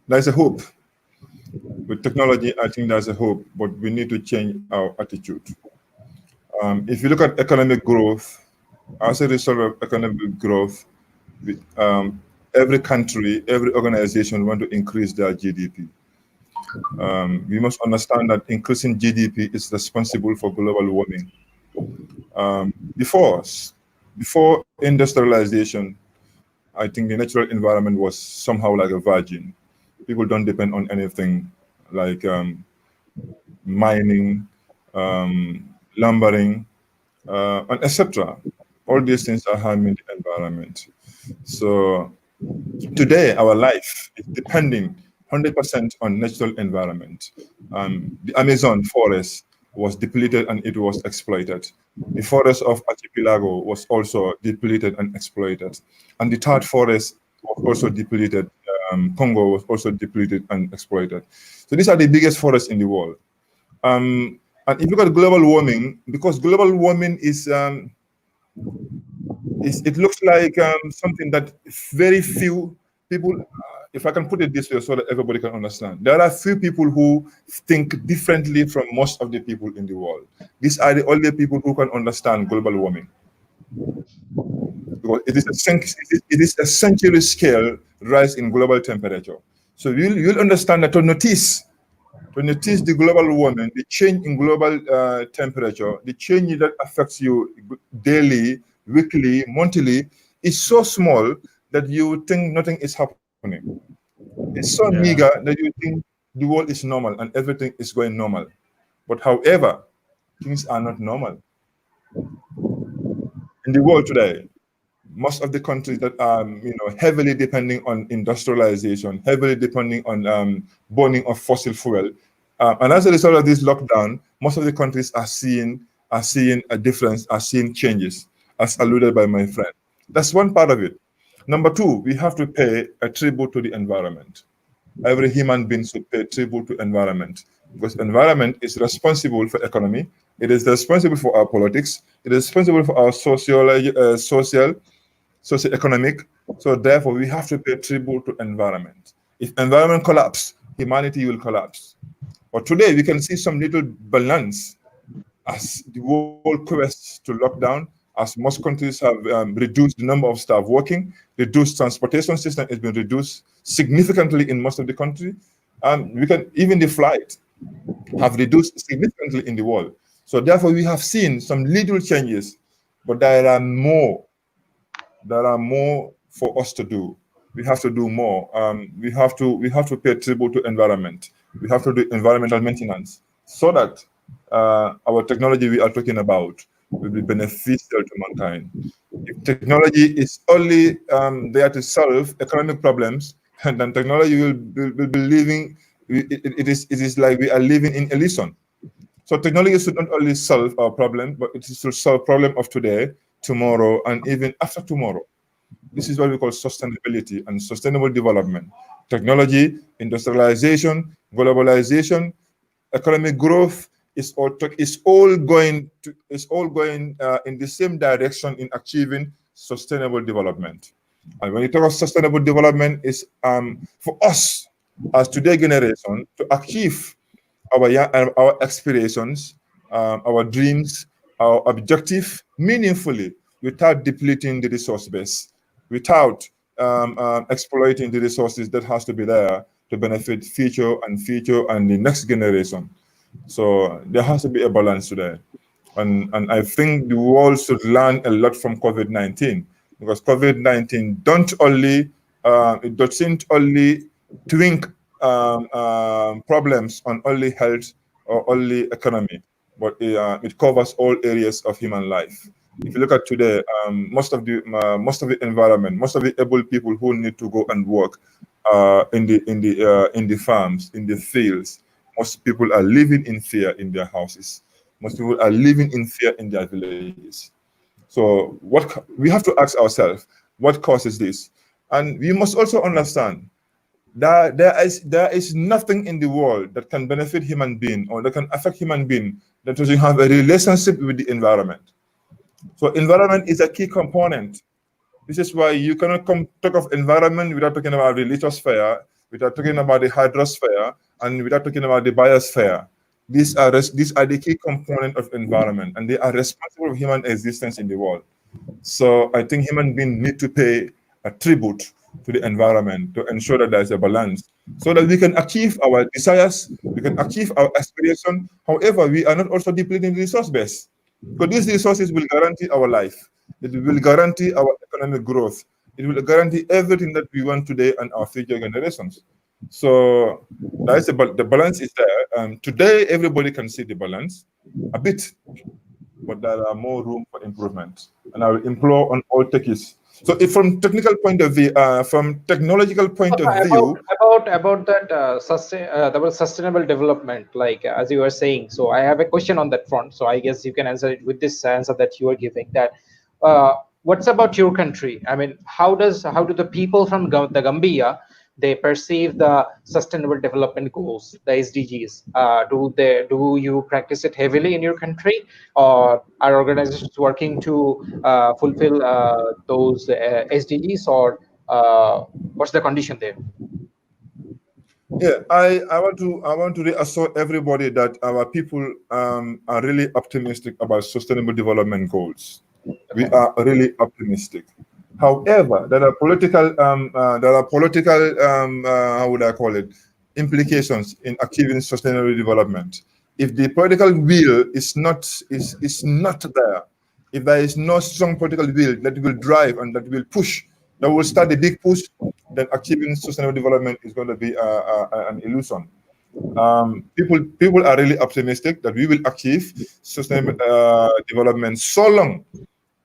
There's a hope. With technology, I think there's a hope, but we need to change our attitude. If you look at economic growth, as a result of economic growth, every country, every organization want to increase their GDP. We must understand that increasing GDP is responsible for global warming. Before industrialization, I think the natural environment was somehow like a virgin. People don't depend on anything like mining, lumbering, and etc. All these things are harming the environment. So today, our life is depending 100% on natural environment. The Amazon forest was depleted and it was exploited. The forest of Archipelago was also depleted and exploited. And the third forest was also depleted. Congo was also depleted and exploited. So these are the biggest forests in the world. And if you look at global warming, because global warming is it looks like something that very few people, if I can put it this way so that everybody can understand, there are few people who think differently from most of the people in the world. These are the only people who can understand global warming. Because it is a century scale rise in global temperature. So you'll understand that to notice the global warming, the change in global temperature, the change that affects you daily, weekly, monthly, is so small that you think nothing is happening. It's so meager that you think the world is normal and everything is going normal. But however, things are not normal. In the world today, most of the countries that are heavily depending on industrialization, heavily depending on burning of fossil fuel, and as a result of this lockdown, most of the countries are seeing a difference, are seeing changes, as alluded by my friend. That's one part of it. Number two, we have to pay a tribute to the environment. Every human being should pay tribute to environment, because environment is responsible for economy. It is responsible for our politics. It is responsible for our socio-economic. So therefore, we have to pay tribute to environment. If environment collapse, humanity will collapse. But today, we can see some little balance as the world quests to lockdown, as most countries have reduced the number of staff working, reduced transportation system has been reduced significantly in most of the country. We can even the flight have reduced significantly in the world. So therefore, we have seen some little changes, but there are more for us to do. We have to do more. We have to pay tribute to environment. We have to do environmental maintenance so that our technology we are talking about will be beneficial to mankind. If technology is only there to solve economic problems, then technology will be living. It is like we are living in illusion. So technology should not only solve our problem, but it is to solve problem of today, tomorrow, and even after tomorrow. This is what we call sustainability and sustainable development. Technology, industrialization, globalization, economic growth is all going in the same direction in achieving sustainable development. And when you talk of sustainable development, is for us as today generation to achieve our aspirations, our dreams, our objective meaningfully without depleting the resource base, without exploiting the resources that has to be there to benefit future and the next generation. So there has to be a balance today. And I think the world should learn a lot from COVID-19, because COVID-19 it doesn't only twink problems on only health or only economy, but it covers all areas of human life. If you look at today, most of the environment, most of the able people who need to go and work in the farms, in the fields, most people are living in fear in their houses. Most people are living in fear in their villages. So we have to ask ourselves, what causes this? And we must also understand that there is nothing in the world that can benefit human being or that can affect human being that doesn't have a relationship with the environment. So environment is a key component. This is why you cannot talk of environment without talking about religious fair. without talking about the hydrosphere, and without talking about the biosphere. These are the key components of environment, and they are responsible for human existence in the world. So I think human beings need to pay a tribute to the environment to ensure that there's a balance, so that we can achieve our desires, we can achieve our aspiration. However, we are not also depleting the resource base, because these resources will guarantee our life. It will guarantee our economic growth. It will guarantee everything that we want today and our future generations. So that's the balance is there. Today, everybody can see the balance a bit, but there are more room for improvement. And I will implore on all techies. So if from technical point of view, from technological point of view, about that sustainable development, like as you were saying. So I have a question on that front. So I guess you can answer it with this answer that you are giving. That what's about your country? I mean, how do the people from the Gambia, they perceive the sustainable development goals, the SDGs? Do you practice it heavily in your country, or are organizations working to fulfill those SDGs, or what's the condition there? yeah, I want to reassure everybody that our people are really optimistic about sustainable development goals. We are really optimistic. However, there are political how would I call it, implications in achieving sustainable development. If the political will is not there, if there is no strong political will that will drive and that will push, that will start the big push, then achieving sustainable development is going to be an illusion. People are really optimistic that we will achieve sustainable development so long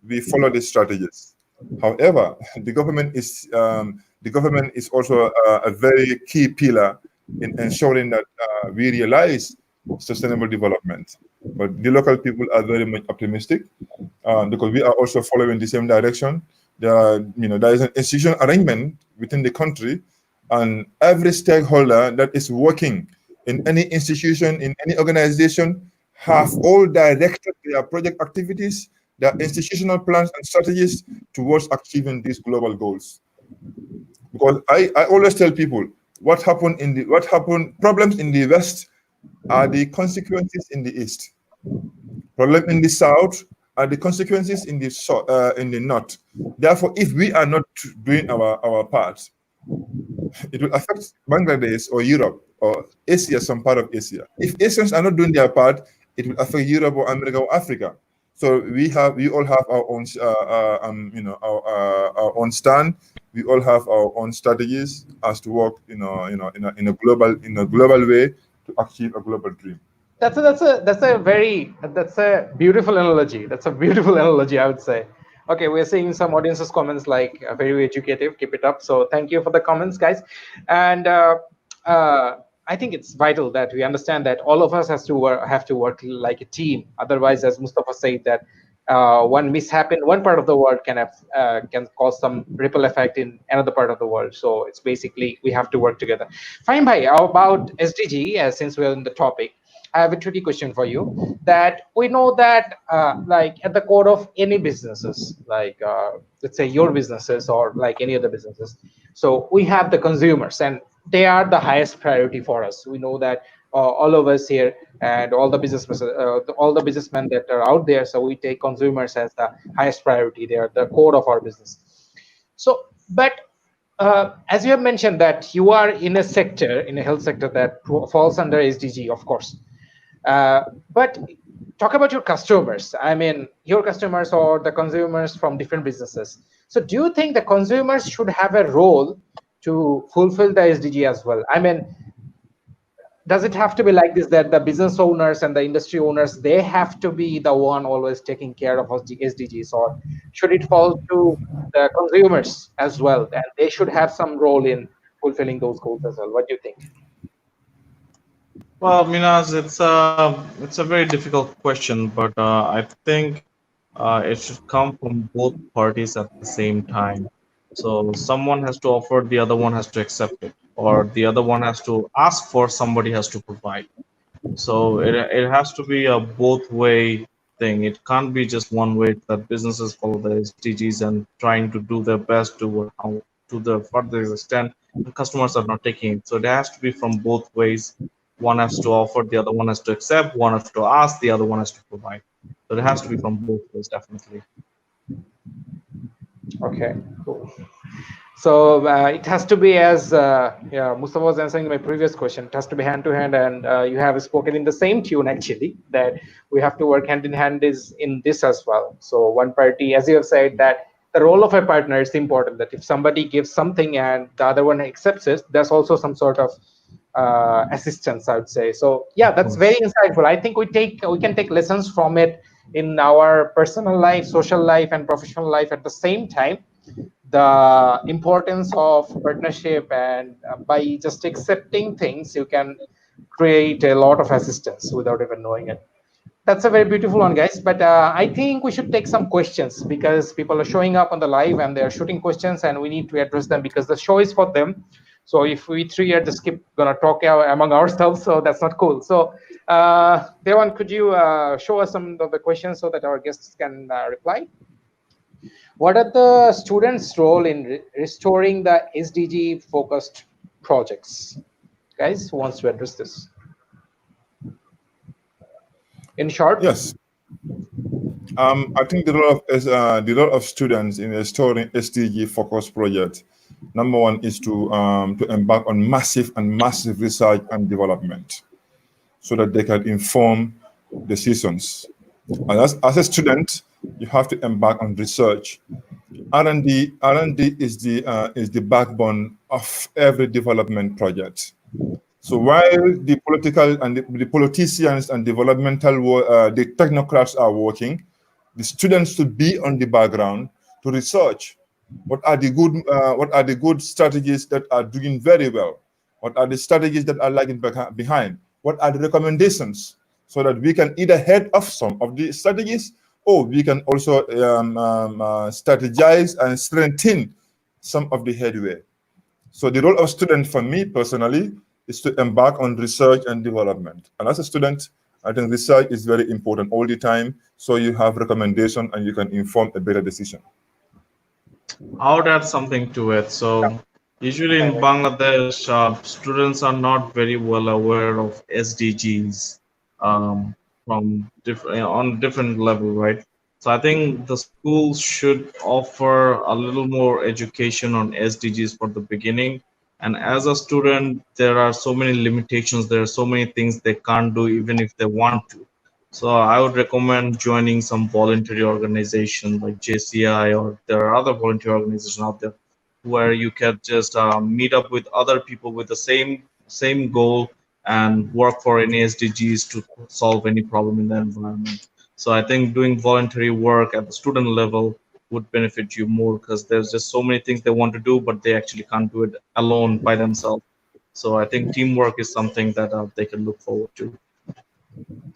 we follow these strategies. However, the government is also a very key pillar in ensuring that we realize sustainable development. But the local people are very much optimistic because we are also following the same direction. There is an institutional arrangement within the country, and every stakeholder that is working in any institution, in any organization, have all directed their project activities, their institutional plans and strategies towards achieving these global goals. Because I always tell people problems in the West are the consequences in the East. Problem in the South are the consequences in the North. Therefore, if we are not doing our part, it will affect Bangladesh or Europe or Asia, some part of Asia. If Asians are not doing their part, it will affect Europe or America or Africa. So we all have our own, our own stand. We all have our own strategies as to work, in a global way to achieve a global dream. That's a beautiful analogy. That's a beautiful analogy, I would say. Okay, we're seeing some audience's comments like very educative. Keep it up. So thank you for the comments, guys. And I think it's vital that we understand that all of us have to work like a team. Otherwise, as Mustapha said, that one mishap in one part of the world can cause some ripple effect in another part of the world. So it's basically we have to work together. Fine, bhai. About SDG, since we're in the topic, I have a tricky question for you. That we know that, like at the core of any businesses, like let's say your businesses or like any other businesses, so we have the consumers, and they are the highest priority for us. We know that all of us here and all the businessmen that are out there. So we take consumers as the highest priority. They are the core of our business. So, but as you have mentioned that you are in a sector, in a health sector that falls under SDG, of course. But talk about your customers. I mean, your customers or the consumers from different businesses. So do you think the consumers should have a role to fulfill the SDG as well? I mean, does it have to be like this, that the business owners and the industry owners, they have to be the one always taking care of SDGs, or should it fall to the consumers as well, and they should have some role in fulfilling those goals as well? What do you think? Well, Minhaj, it's a very difficult question, but I think it should come from both parties at the same time. So someone has to offer, the other one has to accept it, or the other one has to ask for, somebody has to provide. So it has to be a both way thing. It can't be just one way that businesses follow the SDGs and trying to do their best to the furthest extent and customers are not taking it. So it has to be from both ways. One has to offer, the other one has to accept, one has to ask, the other one has to provide. So it has to be from both ways, definitely. Okay, cool. So it has to be, as yeah, Mustafa was answering my previous question, it has to be hand to hand, and you have spoken in the same tune actually, that we have to work hand in hand is in this as well. So one party, as you have said, that the role of a partner is important, that if somebody gives something and the other one accepts it, there's also some sort of assistance, I would say. So yeah, Of that's very course. insightful. I think we can take lessons from it in our personal life, social life, and professional life at the same time. The importance of partnership, and by just accepting things, you can create a lot of assistance without even knowing it. That's a very beautiful one, guys. But I think we should take some questions, because people are showing up on the live and they're shooting questions, and we need to address them because the show is for them. So if we three are just keep gonna talk among ourselves, so that's not cool. So Devan, could you show us some of the questions so that our guests can reply? What are the students' role in restoring the SDG focused projects? Guys, who wants to address this? In short, Yes. I think the role of students in restoring SDG focused project, number one is to embark on massive research and development, so that they can inform decisions. And as a student, you have to embark on research. R&D is the backbone of every development project. So while the political and the politicians and the technocrats are working, the students should be on the background to research what are the good strategies that are doing very well, what are the strategies that are lagging behind, what are the recommendations, so that we can either head off some of the strategies, or we can also strategize and strengthen some of the headway. So the role of student for me personally is to embark on research and development. And as a student, I think research is very important all the time. So you have recommendation and you can inform a better decision. I would add something to it. So usually in Bangladesh, students are not very well aware of SDGs from different on different level, right? So I think the schools should offer a little more education on SDGs for the beginning. And as a student, there are so many limitations. There are so many things they can't do even if they want to. So I would recommend joining some voluntary organization like JCI, or there are other voluntary organizations out there where you can just meet up with other people with the same goal and work for any SDGs to solve any problem in the environment. So I think doing voluntary work at the student level would benefit you more, because there's just so many things they want to do, but they actually can't do it alone by themselves. So I think teamwork is something that they can look forward to.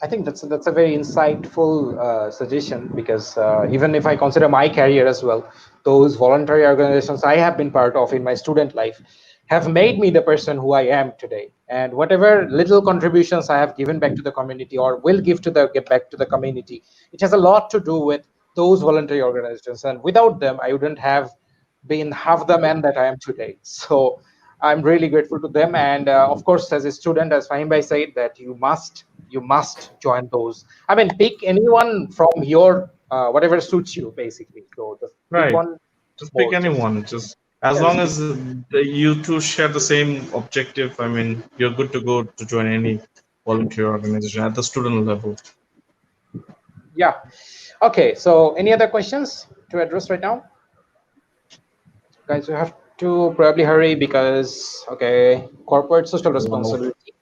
I think that's a very insightful suggestion, because even if I consider my career as well, those voluntary organizations I have been part of in my student life have made me the person who I am today. And whatever little contributions I have given back to the community, or will get back to the community, it has a lot to do with those voluntary organizations. And without them, I wouldn't have been half the man that I am today. So I'm really grateful to them. And of course, as a student, as Fahim Bhai said, that you must join those. I mean, pick anyone from your whatever suits you, basically. So just pick Right. one. Just pick More. Just anyone. Just as yes. long as you two share the same objective, I mean, you're good to go to join any volunteer organization at the student level. Yeah. Okay. So any other questions to address right now, guys? We have to probably hurry, because okay, corporate social Wow. responsibility.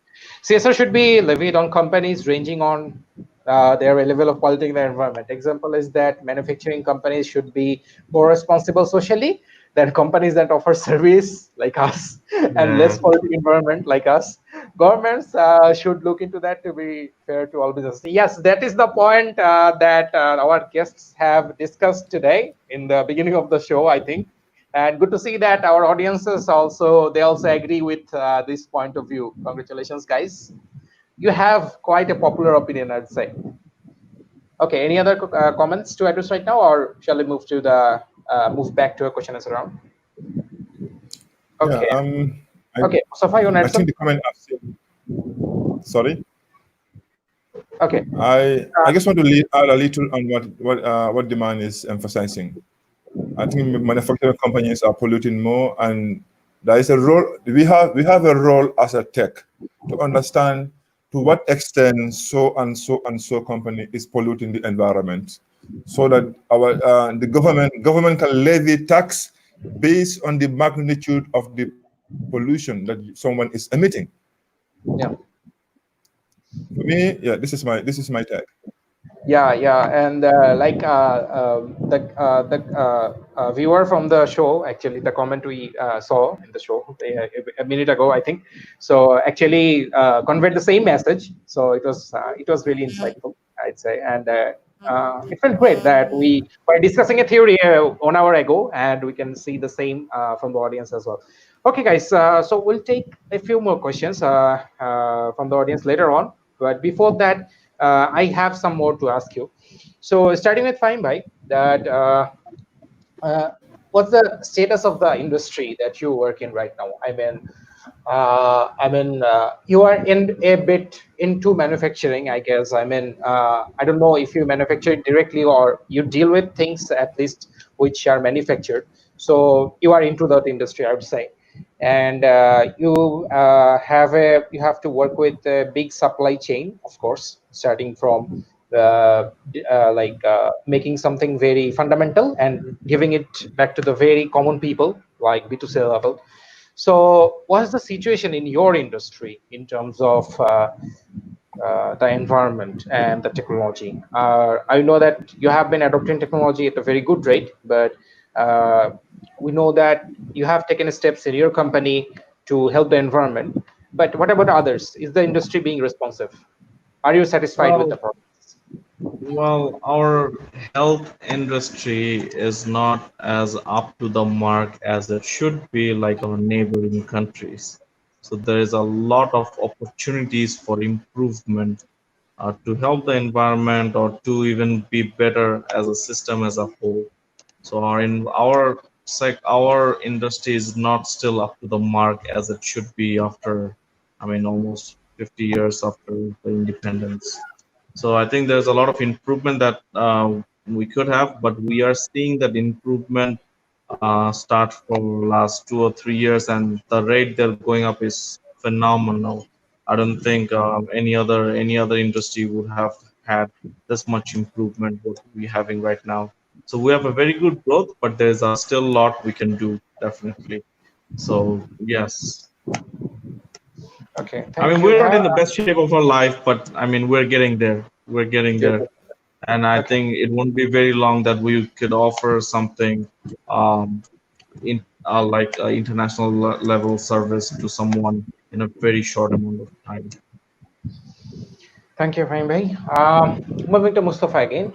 CSR should be levied on companies ranging on their level of quality in the environment. Example is that manufacturing companies should be more responsible socially than companies that offer service like us, and less Yeah. quality environment like us. Governments should look into that to be fair to all businesses. Yes, that is the point that our guests have discussed today in the beginning of the show, I think. And good to see that our audiences also agree with this point of view. Congratulations, guys. You have quite a popular opinion, I'd say. Okay, any other comments to address right now, or shall we move back to a question answer round? Okay. Yeah. Okay. Mustafa, you want to I add think something? the comment I've seen. Sorry. Okay. I just want to add a little on what the man is emphasizing. I think manufacturing companies are polluting more, and there is a role we have a role as a tech to understand to what extent so and so and so company is polluting the environment, so that the government can levy tax based on the magnitude of the pollution that someone is emitting. Yeah. For me, yeah, this is my take. Yeah, and the viewer from the show, actually, the comment we saw in the show a minute ago, I think. So actually conveyed the same message. So it was really insightful, I'd say, and it felt great that we were discussing a theory 1 hour ago, and we can see the same from the audience as well. Okay, guys. So we'll take a few more questions from the audience later on. But before that, I have some more to ask you. So starting with Fahim bhai, that uh, what's the status of the industry that you work in right now? You are in a bit into manufacturing, I guess. I don't know if you manufacture it directly or you deal with things at least which are manufactured. So you are into that industry, I would say, and you have to work with a big supply chain, of course, starting from making something very fundamental and giving it back to the very common people, like B2C level. So, what's the situation in your industry in terms of the environment and the technology? I know that you have been adopting technology at a very good rate, but uh, we know that you have taken steps in your company to help the environment. But what about others? Is the industry being responsive? Are you satisfied with the Well, progress? our health industry is not as up to the mark as it should be, like our neighboring countries. So there is a lot of opportunities for improvement to help the environment or to even be better as a system as a whole. So our industry is not still up to the mark as it should be after, I mean, almost 50 years after the independence. So I think there's a lot of improvement that we could have, but we are seeing that improvement start for last 2 or 3 years, and the rate they're going up is phenomenal. I don't think any other industry would have had this much improvement what we're having right now. So we have a very good growth, but there's still a lot we can do, definitely. So yes, Okay, I mean thank you. we're not in the best shape of our life, but I mean we're getting there. We're getting there, and I Okay. think it won't be very long that we could offer something um, in like international level service to someone in a very short amount of time. Thank you, Fahim bhai. Moving to Mustafa again.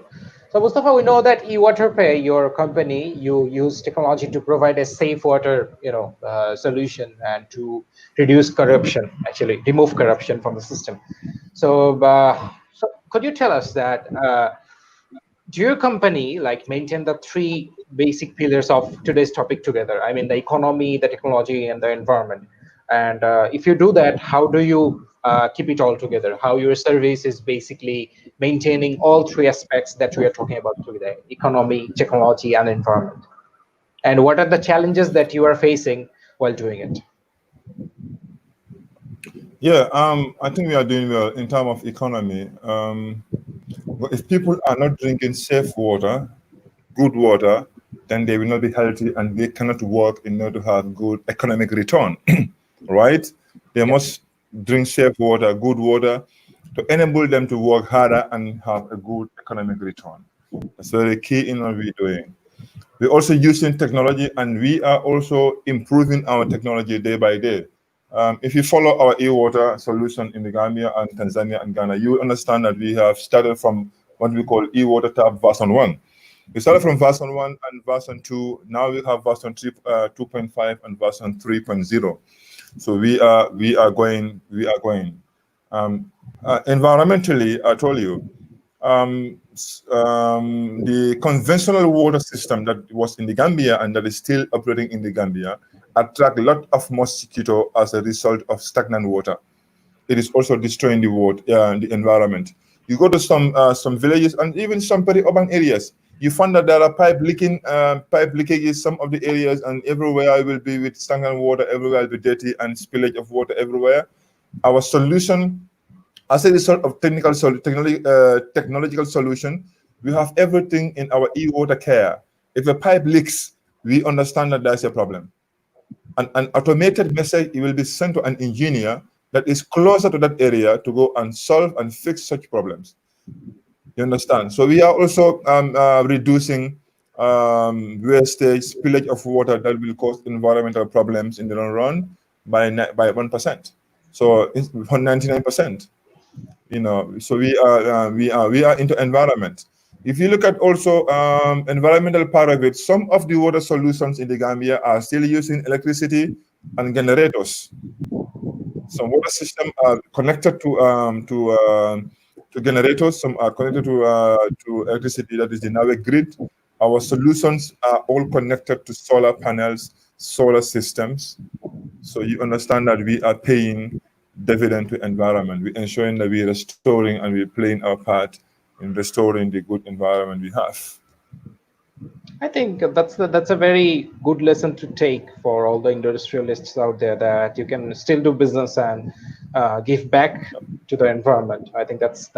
So, Mustafa, we know that EWATERpay, your company, you use technology to provide a safe water, solution and to reduce corruption, actually remove corruption from the system. So could you tell us that do your company like maintain the three basic pillars of today's topic together? I mean, the economy, the technology, and the environment. And if you do that, how do you keep it all together? How your service is basically maintaining all three aspects that we are talking about today: economy, technology, and environment. And what are the challenges that you are facing while doing it? Yeah, I think we are doing well in terms of economy. But if people are not drinking safe water, good water, then they will not be healthy and they cannot work in order to have good economic return, right? They Yeah. must drink safe water, good water, to enable them to work harder and have a good economic return. That's very key in what we're doing. We're also using technology and we are also improving our technology day by day. If you follow our e-water solution in the Gambia and Tanzania and Ghana, you understand that we have started from what we call EWATERtap version 1. We started from version 1 and version 2. Now we have version 2.5 and version 3.0. So we are going. Environmentally, I told you, the conventional water system that was in the Gambia and that is still operating in the Gambia attract a lot of mosquito as a result of stagnant water. It is also destroying the water, the environment. You go to some villages and even some peri-urban areas, you find that there are pipe leakages some of the areas, and everywhere will be with stagnant water, everywhere will be dirty and spillage of water everywhere. Our solution, as a result of technological solution, we have everything in our e-water care. If a pipe leaks, we understand that there's a problem. An automated message will be sent to an engineer that is closer to that area to go and solve and fix such problems. You understand? So we are also reducing wastage, spillage of water that will cause environmental problems in the long run by 1%. So it's 99%. You know, so we are into environment. If you look at also environmental part of it, some of the water solutions in the Gambia are still using electricity and generators. Some water systems are connected to generators. Some are connected to electricity, that is the NAWE grid. Our solutions are all connected to solar panels, solar systems. So you understand that we are paying dividend to environment. We're ensuring that we're restoring and we're playing our part in restoring the good environment we have. I think that's a very good lesson to take for all the industrialists out there, that you can still do business and give back to the environment. I think that's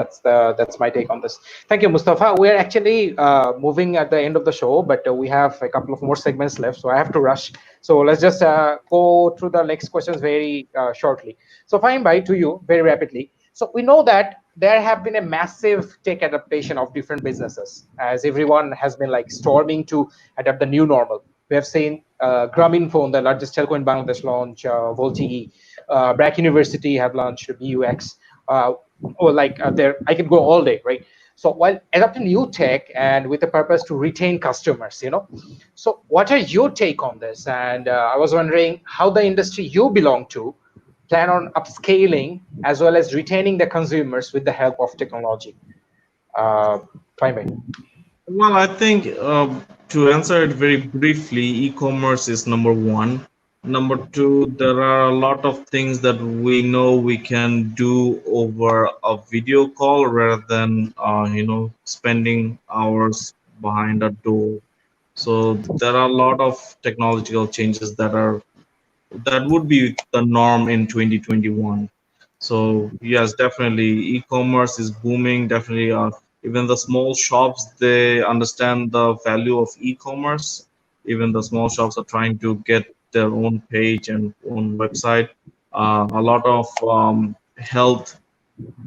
my take on this. Thank you, Mustapha. We're actually moving at the end of the show, but we have a couple of more segments left, so I have to rush. So let's just go through the next questions very shortly. So Fahim bhai, to you very rapidly. So we know that there have been a massive tech adaptation of different businesses, as everyone has been like storming to adapt the new normal. We have seen Grameenphone, the largest telco in Bangladesh, launch VoLTE. Brack University have launched BUX. I can go all day, right? So while adopting new tech and with the purpose to retain customers, you know. So what are your take on this? And I was wondering how the industry you belong to plan on upscaling as well as retaining the consumers with the help of technology. Fahim. Well, I think to answer it very briefly, e-commerce is number one. Number two, there are a lot of things that we know we can do over a video call rather than spending hours behind a door. So there are a lot of technological changes that would be the norm in 2021. So yes, definitely e-commerce is booming. Definitely, even the small shops, they understand the value of e-commerce. Even the small shops are trying to get their own page and own website. A lot of health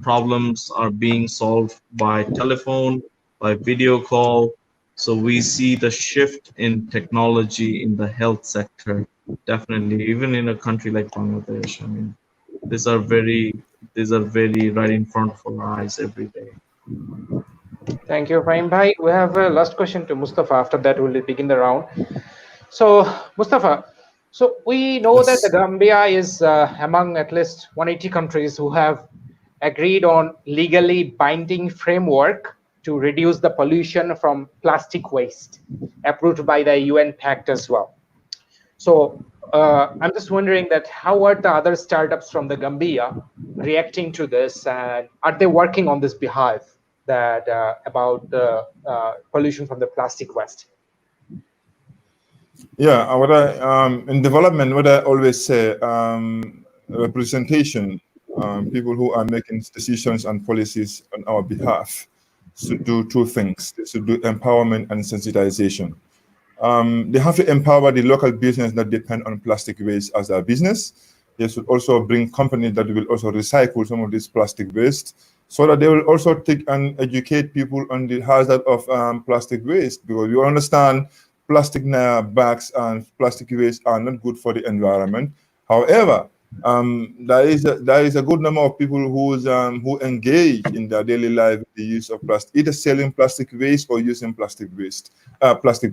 problems are being solved by telephone, by video call. So we see the shift in technology in the health sector. Definitely, even in a country like Bangladesh. I mean, these are very right in front of our eyes every day. Thank you, Fahim bhai. We have a last question to Mustapha. After that, we'll begin the round. So, Mustapha, so we know that the Yes. Gambia is among at least 180 countries who have agreed on legally binding framework to reduce the pollution from plastic waste, approved by the UN Pact as well. So I'm just wondering that how are the other startups from the Gambia reacting to this, and are they working on this behalf that about the pollution from the plastic waste? Yeah, in development, what I always say, representation, people who are making decisions and policies on our behalf should do two things. They should do empowerment and sensitization. They have to empower the local business that depend on plastic waste as their business. They should also bring companies that will also recycle some of this plastic waste, so that they will also take and educate people on the hazard of plastic waste, because you understand plastic bags and plastic waste are not good for the environment. However, there is a good number of people who engage in their daily life with the use of plastic, either selling plastic waste or using plastic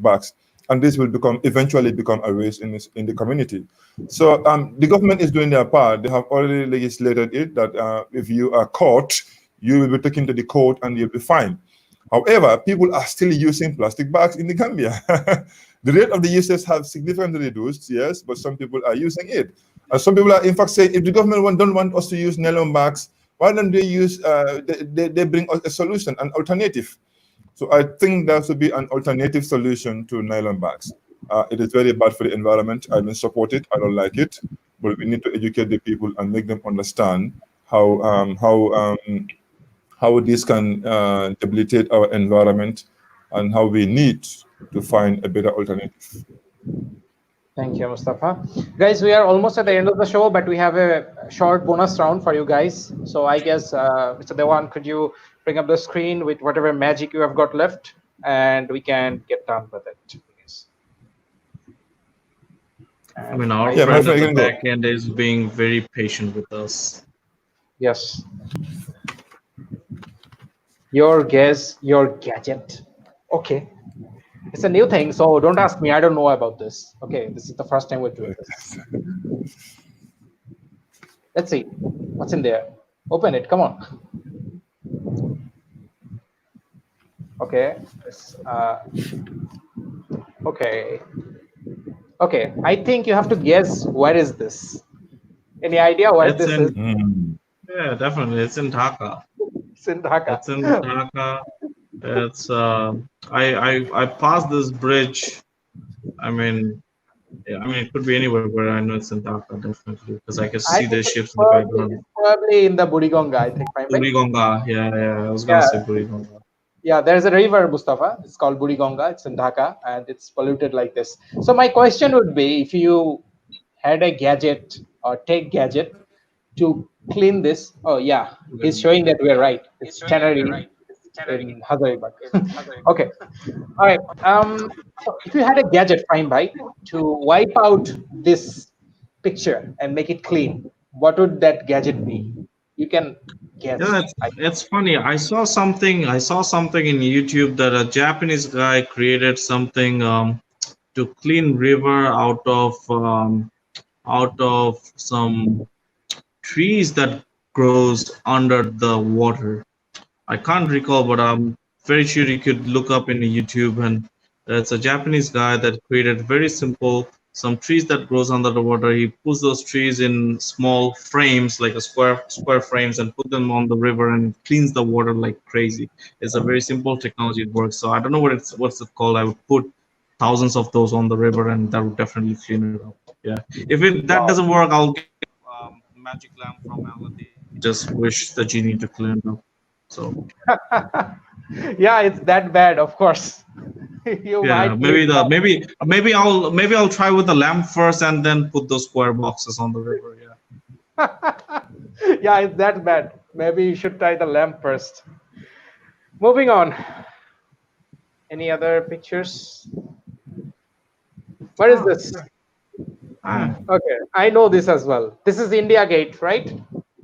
bags, and this will eventually become a waste in the community. So the government is doing their part. They have already legislated it that if you are caught, you will be taken to the court and you'll be fined. However, people are still using plastic bags in the Gambia. The rate of the usage has significantly reduced, yes, but some people are using it. And some people are, in fact, saying if the government don't want us to use nylon bags, why don't they use, they bring us a solution, an alternative? So I think there should be an alternative solution to nylon bags. It is very bad for the environment. I don't support it. I don't like it. But we need to educate the people and make them understand how this can debilitate our environment and how we need to find a better alternative. Thank you, Mustafa. Guys, we are almost at the end of the show, but we have a short bonus round for you guys. So I guess, Mr. Dewan, could you bring up the screen with whatever magic you have got left, and we can get done with it, please. I mean, our friend at the back end is being very patient with us. Yes. Your guess, your gadget. Okay. It's a new thing, so don't ask me. I don't know about this. Okay, this is the first time we're doing this. Let's see. What's in there? Open it. Come on. Okay. Okay. Okay. I think you have to guess where is this. Any idea where this is? Yeah, definitely. It's in Dhaka. It's in Dhaka. It's in Dhaka. It's I passed this bridge. I mean, it could be anywhere, but I know it's in Dhaka definitely because I can see the ships in the background. Probably in the Burigonga, I think. Burigonga, yeah. I was gonna say Burigonga. Yeah, there's a river, Mustafa. It's called Burigonga. It's in Dhaka, and it's polluted like this. So my question would be, if you had a gadget or tech gadget to clean this. Oh yeah, he's showing that we're right. It's January. In Hazaribagh. Okay. All right. So if you had a gadget, fine, by to wipe out this picture and make it clean, what would that gadget be? You can guess. Yeah, it's funny. I saw something in YouTube that a Japanese guy created something to clean river out of some trees that grows under the water. I can't recall, but I'm very sure you could look up in YouTube, and it's a Japanese guy that created very simple, some trees that grows under the water. He puts those trees in small frames, like a square frames, and put them on the river and cleans the water like crazy. It's a very simple technology. It works. So I don't know what's it called. I would put thousands of those on the river, and that would definitely clean it up. Yeah. If that doesn't work, I'll get magic lamp from Aladdin. Just wish the genie to clean it up. So yeah, it's that bad, of course. Maybe I'll try with the lamp first and then put those square boxes on the river. Yeah. Yeah, it's that bad. Maybe you should try the lamp first. Moving on. Any other pictures? What is this? Okay, I know this as well. This is India Gate, right?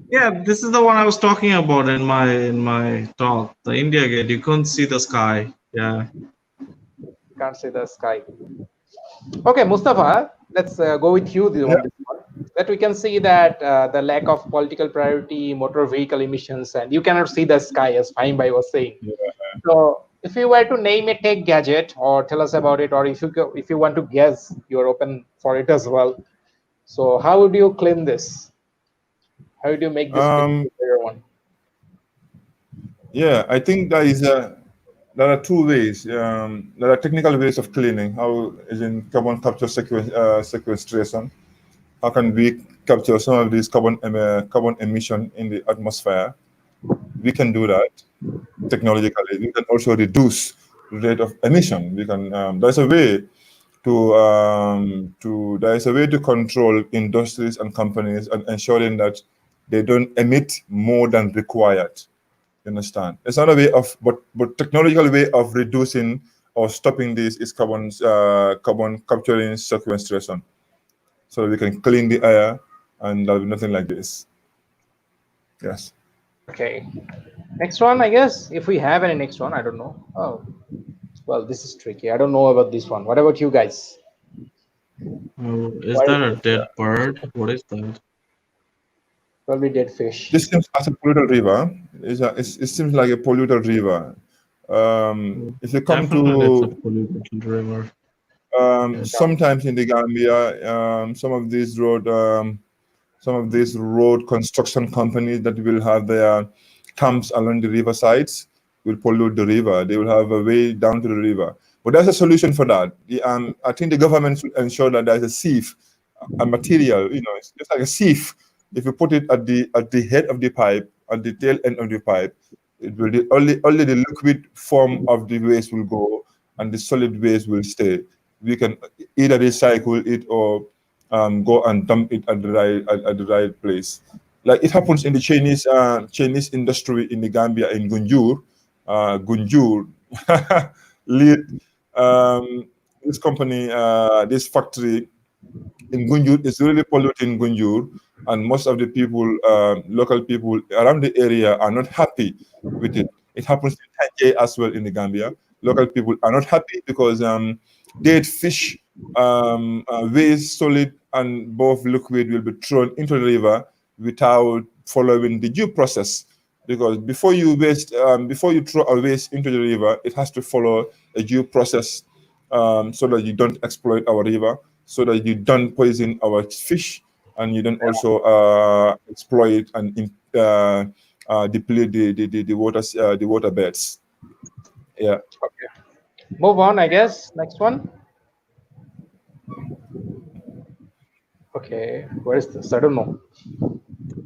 Yeah, this is the one I was talking about in my talk. The India Gate. You couldn't see the sky. Yeah. Can't see the sky. Okay, Mustafa, let's go with you. That we can see that the lack of political priority, motor vehicle emissions, and you cannot see the sky, as Fahim was saying. Yeah. So, if you were to name a tech gadget or tell us about it, or if you want to guess, you're open for it as well. So, how would you claim this? How do you make this better one? Yeah, I think there are two ways. There are technical ways of cleaning. How is in carbon capture sequestration? How can we capture some of these carbon emission in the atmosphere? We can do that technologically. We can also reduce the rate of emission. We can. There's a way to control industries and companies and ensuring that they don't emit more than required. You understand? It's not a way of, but technological way of reducing or stopping this is carbon capturing sequestration. So we can clean the air, and there'll be nothing like this. Yes. Okay. Next one, I guess. If we have any next one, I don't know. Oh, well, this is tricky. I don't know about this one. What about you guys? Is that a dead bird? What is that? Probably dead fish. This seems as a polluted river. It seems like a polluted river. If you come Definitely, it's a to polluted river. sometimes in the Gambia, some of these road construction companies that will have their camps along the river sides will pollute the river. They will have a way down to the river. But there's a solution for that. I think the government should ensure that there's a sieve, a material, it's just like a sieve. If you put it at the head of the pipe, at the tail end of the pipe, it will only the liquid form of the waste will go and the solid waste will stay. We can either recycle it or go and dump it at the right place. Like it happens in the Chinese industry in the Gambia in Gunjur lead this company, this factory in Gunjur is really polluting Gunjur, and most of the people, local people around the area, are not happy with it. It happens in Tanjay as well in the Gambia. Local people are not happy because dead fish, waste, solid, and both liquid will be thrown into the river without following the due process. Because before you throw a waste into the river, it has to follow a due process, so that you don't exploit our river, so that you don't poison our fish, and you don't also exploit and deplete the water beds. Yeah. Okay. Move on, I guess. Next one. Okay, where is this? I don't know.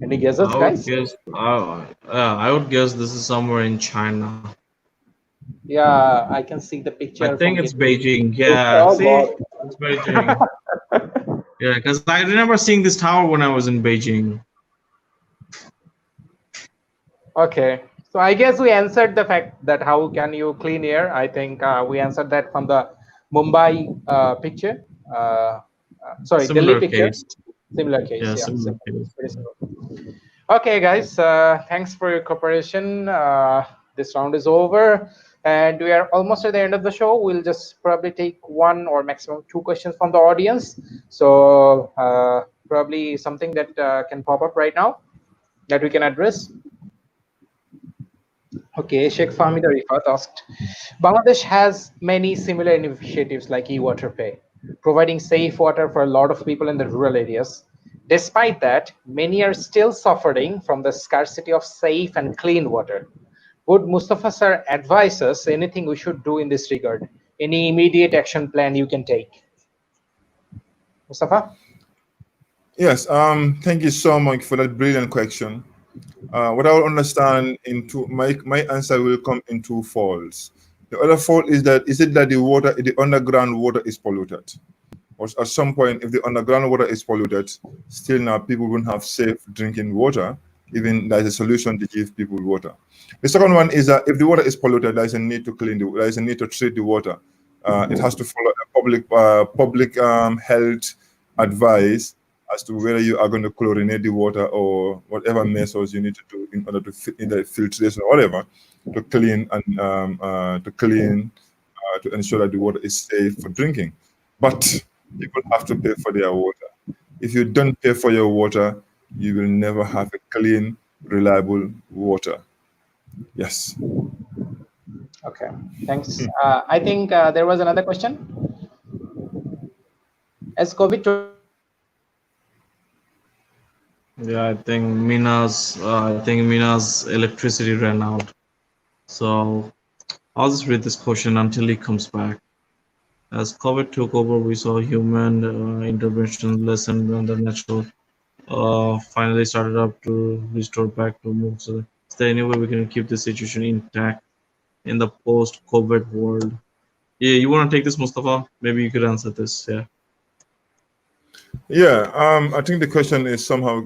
Any guesses, I would guys? guess. I would guess this is somewhere in China. Yeah, I can see the I picture think from it's here. Beijing. Yeah. Oh See, God. it's Beijing. Yeah, because I remember seeing this tower when I was in Beijing. Okay, so I guess we answered the fact that how can you clean air. I think we answered that from the Mumbai picture. Sorry, Delhi Similar picture. case. Similar case, Yeah, yeah. similar Similar, case. pretty similar. Okay, guys, thanks for your cooperation. This round is over, and we are almost at the end of the show. We'll just probably take one or maximum two questions from the audience. So probably something that can pop up right now that we can address. Okay, Sheikh Fahmid Arifat asked, Bangladesh has many similar initiatives like EWATERpay, providing safe water for a lot of people in the rural areas. Despite that, many are still suffering from the scarcity of safe and clean water. Would Mustafa sir advise us anything we should do in this regard? Any immediate action plan you can take? Mustafa? Yes. Thank you so much for that brilliant question. What I will understand into my answer will come in two folds. The other fold is that the underground water is polluted, or at some point, if the underground water is polluted, still now people won't have safe drinking water. Even there's a solution to give people water. The second one is that if the water is polluted, there's a need to there's a need to treat the water. It has to follow a public health advice as to whether you are going to chlorinate the water or whatever measures you need to do in order to either filtration or whatever to clean and to ensure that the water is safe for drinking. But people have to pay for their water. If you don't pay for your water, you will never have a clean, reliable water. Yes. Okay, thanks. I think there was another question. As COVID Yeah, I think Mina's electricity ran out. So I'll just read this question until he comes back. As COVID took over, we saw human intervention lessen when the natural finally started up to restore back to move. So is there any way we can keep the situation intact in the post-COVID world? Yeah, you want to take this, Mustafa? Maybe you could answer this. Yeah. Yeah, I think the question is somehow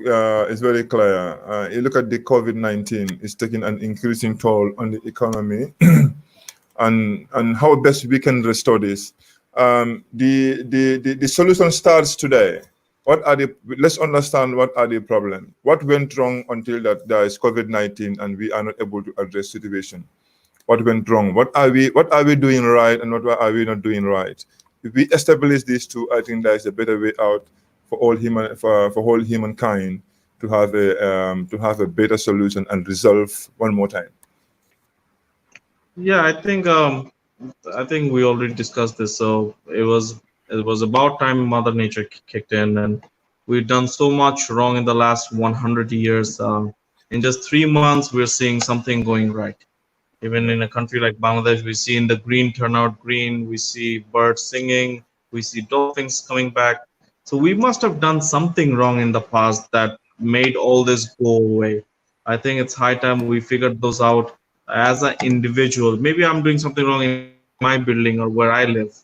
is very clear. You look at the COVID-19; it's taking an increasing toll on the economy, and how best we can restore this. The solution starts today. Let's understand what are the problems. What went wrong until that there is COVID-19 and we are not able to address situation? What went wrong? What are we doing right and what are we not doing right? If we establish these two, I think there is a better way out for all humankind to have a better solution and resolve one more time. Yeah, I think we already discussed this. So it was about time Mother Nature kicked in, and we've done so much wrong in the last 100 years. In just 3 months, we're seeing something going right. Even Yeah. in a country like Bangladesh, we see in the green turn out green. We see birds singing. We see dolphins coming back. So we must have done something wrong in the past that made all this go away. I think it's high time we figured those out as an individual. Maybe I'm doing something wrong in my building or where I live.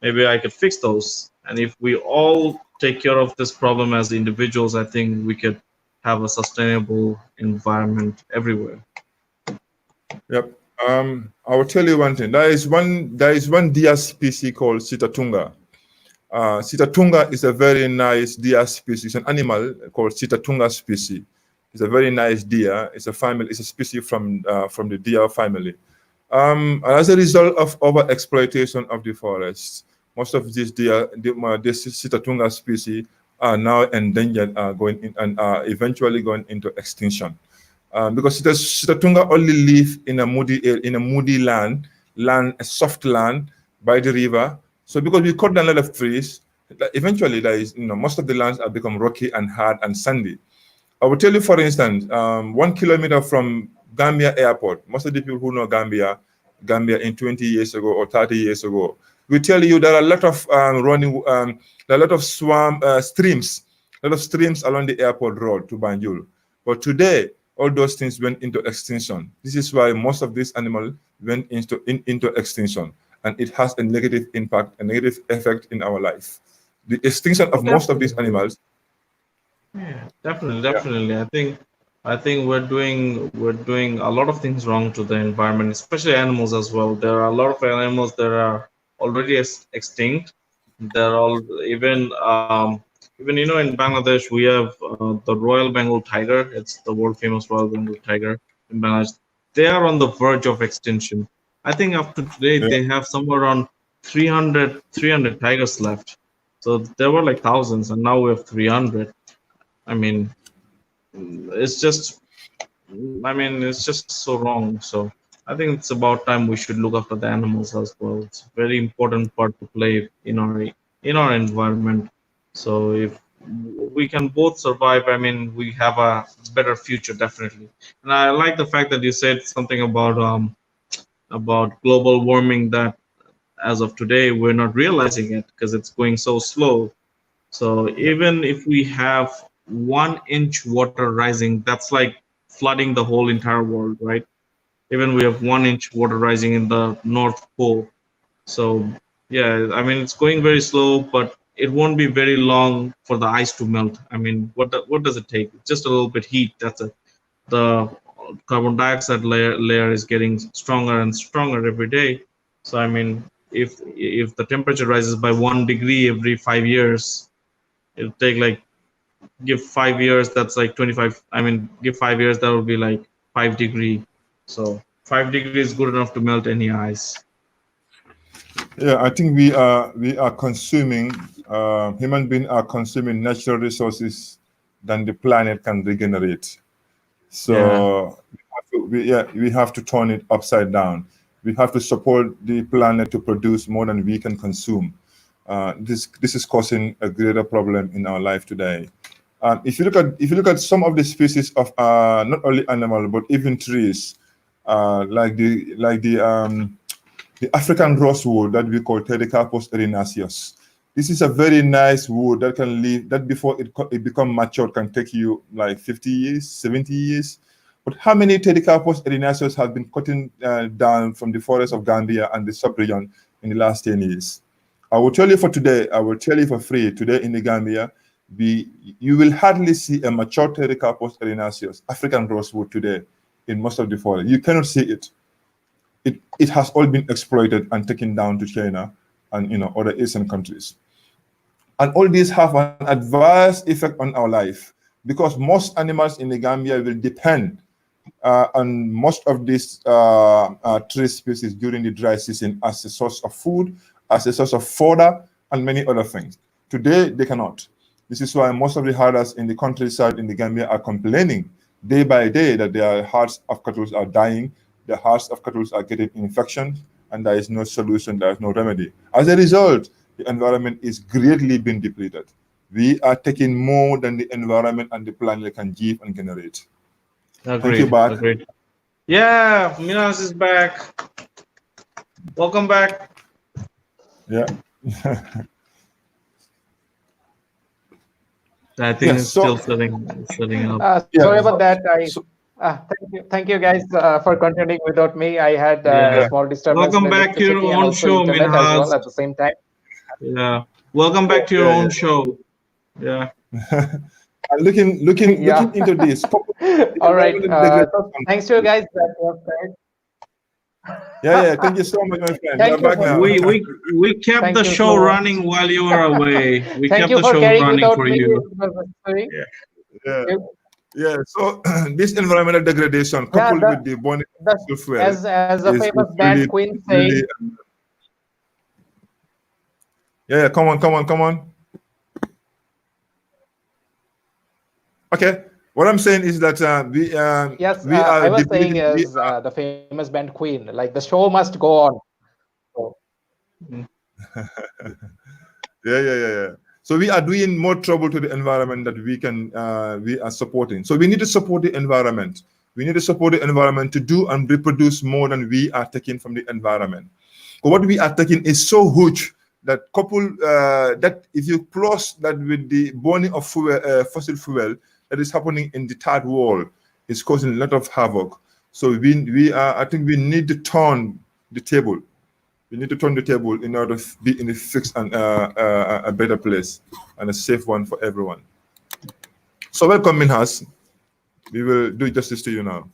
Maybe I could fix those. And if we all take care of this problem as individuals, I think we could have a sustainable environment everywhere. Yep. I will tell you one thing. There is one deer species called Sitatunga. Sitatunga is a very nice deer species, an animal called Sitatunga species. It's a very nice deer. It's a family. It's a species from the deer family. As a result of over exploitation of the forests, most of these deer, this Sitatunga species, are now endangered, going in, and are eventually going into extinction. Because Sitatunga only live in a moody land, a soft land by the river. So because we cut down a lot of trees, eventually there is, most of the lands have become rocky and hard and sandy. I will tell you, for instance, 1 kilometer from Gambia airport, most of the people who know Gambia in 20 years ago or 30 years ago, will tell you there are a lot of there are a lot of streams along the airport road to Banjul. But today, all those things went into extinction. This is why most of these animals went into extinction, and it has a negative impact, a negative effect in our life. The extinction Oh, of most of these definitely. animals. Yeah, definitely, Yeah. definitely. I think we're doing a lot of things wrong to the environment, especially animals as well. There are a lot of animals that are already extinct. They're all even in Bangladesh we have the Royal Bengal tiger. It's the world famous Royal Bengal tiger in Bangladesh. They are on the verge of extinction. I think up to today Yeah. they have somewhere around 300 tigers left. So there were like thousands, and now we have 300. I mean, it's just, it's just so wrong. So I think it's about time we should look after the animals as well. It's a very important part to play in our environment. So if we can both survive, we have a better future definitely. And I like the fact that you said something about global warming that as of today we're not realizing it because it's going so slow. So Yeah. even if we have 1 inch water rising, that's like flooding the whole entire world, right? Even we have 1 inch water rising in the North Pole. So yeah, it's going very slow, but it won't be very long for the ice to melt. What does it take? Just a little bit heat. That's it. The carbon dioxide layer is getting stronger and stronger every day. So if the temperature rises by 1 degree every 5 years, it'll take like give 5 years. That's like 25. Give 5 years. That would be like 5 degree. So 5 degrees is good enough to melt any ice. Yeah, I think we are consuming, human beings are consuming natural resources than the planet can regenerate. Yeah. So we have to turn it upside down. We have to support the planet to produce more than we can consume. This is causing a greater problem in our life today. If you look at some of the species of, not only animal but even trees, like the African rosewood that we call Pterocarpus erinaceus. This is a very nice wood that can live, that before it become mature can take you like 50 years, 70 years. But how many Pterocarpus erinaceus have been cutting down from the forest of Gambia and the sub-region in the last 10 years? I will tell you for today, I will tell you for free, today in the Gambia, you will hardly see a mature Pterocarpus erinaceus, African rosewood today in most of the forest. You cannot see it. It has all been exploited and taken down to China and other Asian countries. And all these have an adverse effect on our life because most animals in the Gambia will depend on most of these tree species during the dry season as a source of food, as a source of fodder, and many other things. Today, they cannot. This is why most of the herders in the countryside in the Gambia are complaining day by day that their herds of cattle are dying the hearts of cattle are getting infections, and there is no solution, there is no remedy. As a result, the environment is greatly being depleted. We are taking more than the environment and the planet can give and generate. Agreed. Thank you, back. Agreed. Yeah, Minhaj is back. Welcome back. Yeah. I think it's still setting up. Sorry about that. Thank you guys for continuing without me. I had a small disturbance. Welcome back to your own show, internet as well at the same time. Yeah. Welcome back to your own show. Yeah. looking into this. All right. So thanks to you guys. Yeah. Thank you so much, my friend. Thank Back now. We kept the show running while you were away. We kept the show running for you. Yeah. So this environmental degradation coupled with the burning of fuel, as a famous band Queen saying. Yeah. Come on. Okay. What I'm saying is that we are. I was saying as the famous band Queen, like the show must go on. So. Yeah. So we are doing more trouble to the environment that we are supporting. So we need to support the environment. We need to support the environment to do and reproduce more than we are taking from the environment. But what we are taking is so huge that that if you plus that with the burning of fossil fuel that is happening in the third world, is causing a lot of havoc. So I think we need to turn the table. We need to turn the table in order to be in a fixed and a better place and a safe one for everyone. So welcome, Minhaj. We will do justice to you now.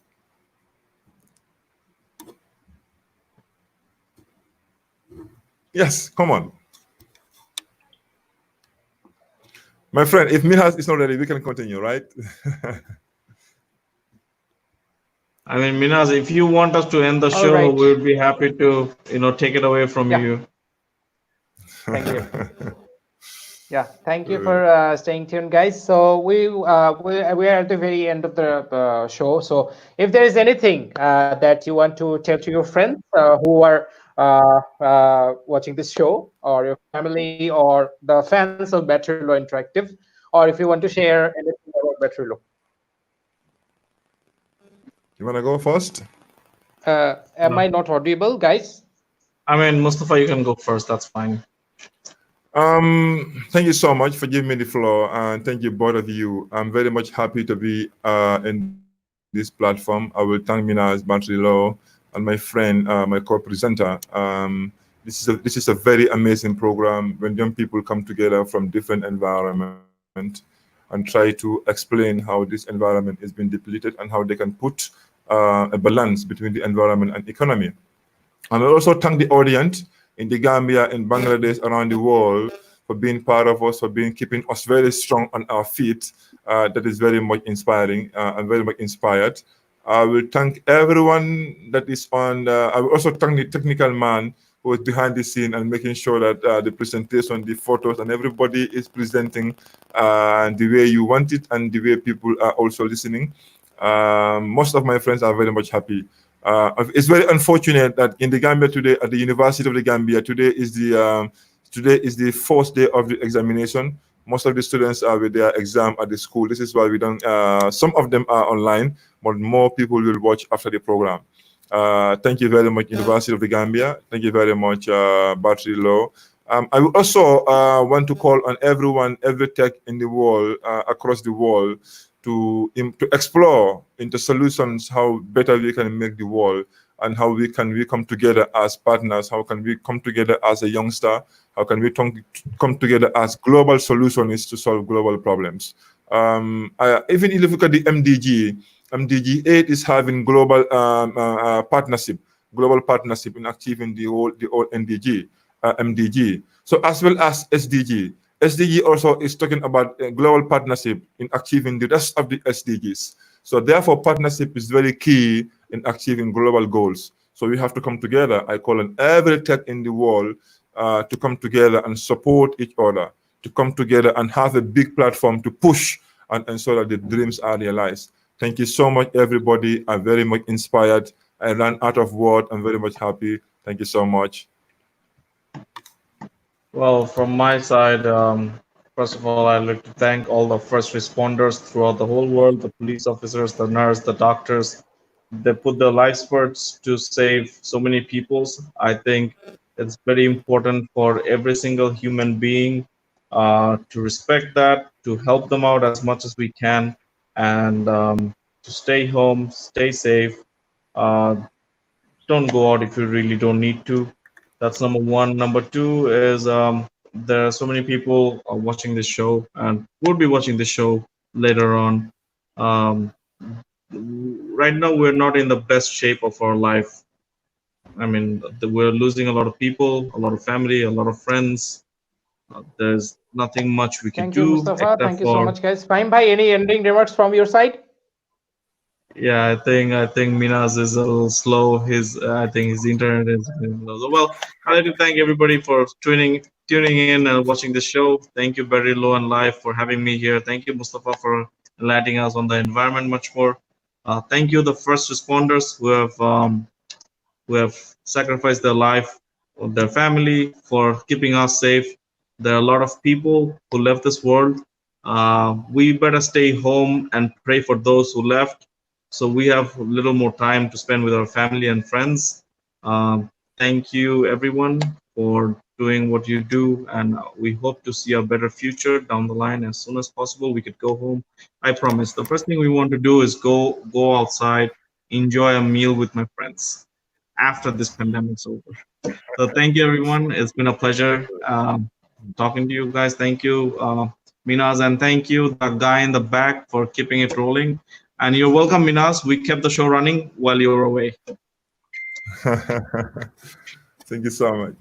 Yes, come on. My friend, if Minhaj is not ready, we can continue, right? I mean, Minhaj, if you want us to end the show, right. we'll be happy to, take it away from you. Thank you. Thank you for staying tuned, guys. So we are at the very end of the show. So if there is anything that you want to tell to your friends who are watching this show, or your family, or the fans of Battery Law Interactive, or if you want to share anything about Battery Law. You want to go first? Am I not audible, guys? I mean, Mustapha, you can go first. That's fine. Thank you so much for giving me the floor, and thank you both of you. I'm very much happy to be in this platform. I will thank Minhaj, Battery Law, and my friend, my co-presenter. This is a very amazing program when young people come together from different environments and try to explain how this environment is being depleted and how they can put a balance between the environment and economy. And I also thank the audience in the Gambia, in Bangladesh, around the world, for being part of us, for keeping us very strong on our feet. That is very much inspiring and very much inspired. I will thank everyone that is on. I will also thank the technical man who is behind the scene and making sure that the presentation, the photos, and everybody is presenting the way you want it and the way people are also listening. Most of my friends are very much happy. It's very unfortunate that in the Gambia today, at the University of the Gambia, today is the fourth day of the examination. Most of the students are with their exam at the school. This is why we don't. Some of them are online, but more people will watch after the program. Thank you very much, University of the Gambia. Thank you very much, Battery Law. I would also want to call on everyone, every tech in the world, across the world, to explore into solutions how better we can make the world, and how we come together as partners. How can we come together as a youngster? How can we come together as global solutions to solve global problems? Even if you look at the MDG 8 is having global partnership in achieving the whole MDG. So as well as SDG. SDG also is talking about a global partnership in achieving the rest of the SDGs. So therefore, partnership is very key in achieving global goals. So we have to come together. I call on every tech in the world to come together and support each other, to come together and have a big platform to push and ensure that the dreams are realized. Thank you so much, everybody. I'm very much inspired. I ran out of word. I'm very much happy. Thank you so much. Well, from my side, first of all, I'd like to thank all the first responders throughout the whole world, the police officers, the nurse, the doctors. They put their lives first to save so many peoples. I think it's very important for every single human being to respect that, to help them out as much as we can, and to stay home, stay safe. Uh, don't go out if you really don't need to. That's number one. Number two is there are so many people watching this show and will be watching this show later on. Um, right now, we're not in the best shape of our life. I mean, we're losing a lot of people, a lot of family, a lot of friends. There's nothing much we can Thank you, do Mustafa. except Thank you so for. much, guys. Fahim bhai, any ending remarks from your side? Yeah, I think Minas is a little slow. His I think his internet is well. I'd like to thank everybody for tuning in and watching the show. Thank you, Very Low and Live, for having me here. Thank you, Mustafa, for enlightening us on the environment much more. Thank you, the first responders who have sacrificed their life or their family for keeping us safe. There are a lot of people who left this world. We better stay home and pray for those who left, so we have a little more time to spend with our family and friends. Thank you, everyone, for doing what you do, and we hope to see a better future down the line as soon as possible. We could go home. I promise. The first thing we want to do is go outside, enjoy a meal with my friends after this pandemic's over. So thank you, everyone. It's been a pleasure talking to you guys. Thank you, Minas, and thank you, the guy in the back, for keeping it rolling. And you're welcome, Minas. We kept the show running while you were away. Thank you so much.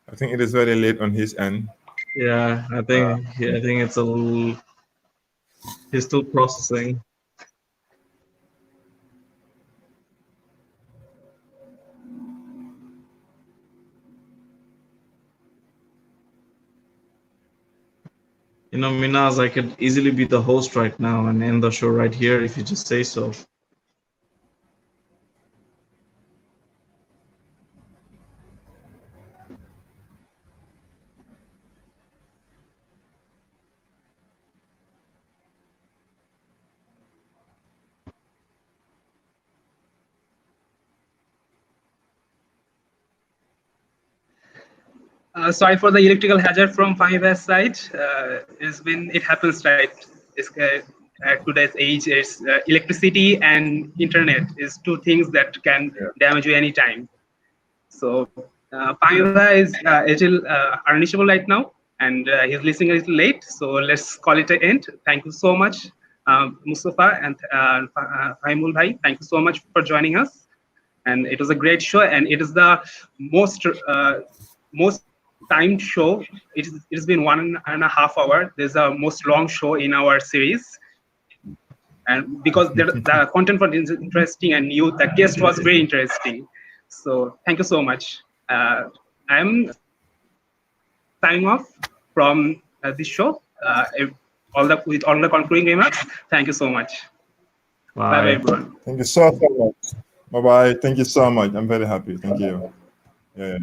I think it is very late on his end. Yeah, I think it's a little. He's still processing. You know, Minas, I could easily be the host right now and end the show right here if you just say so. Sorry for the electrical hazard from 5S side. It happens, right? At today's age, it's electricity and internet is two things that can damage you anytime. So Pamela is a little unreachable right now, and he's listening a little late. So let's call it an end. Thank you so much, Mustafa and Fahimul Bhai. Thank you so much for joining us. And it was a great show, and it is the most timed show. It's been 1.5 hours. There's a most long show in our series. And because the content was interesting and new, the guest was very interesting. So thank you so much. I'm signing off from this show. With all the concluding remarks. Thank you so much. Bye bye, everyone. Thank you so much. Bye bye. Thank you so much. I'm very happy. Thank you. Yeah.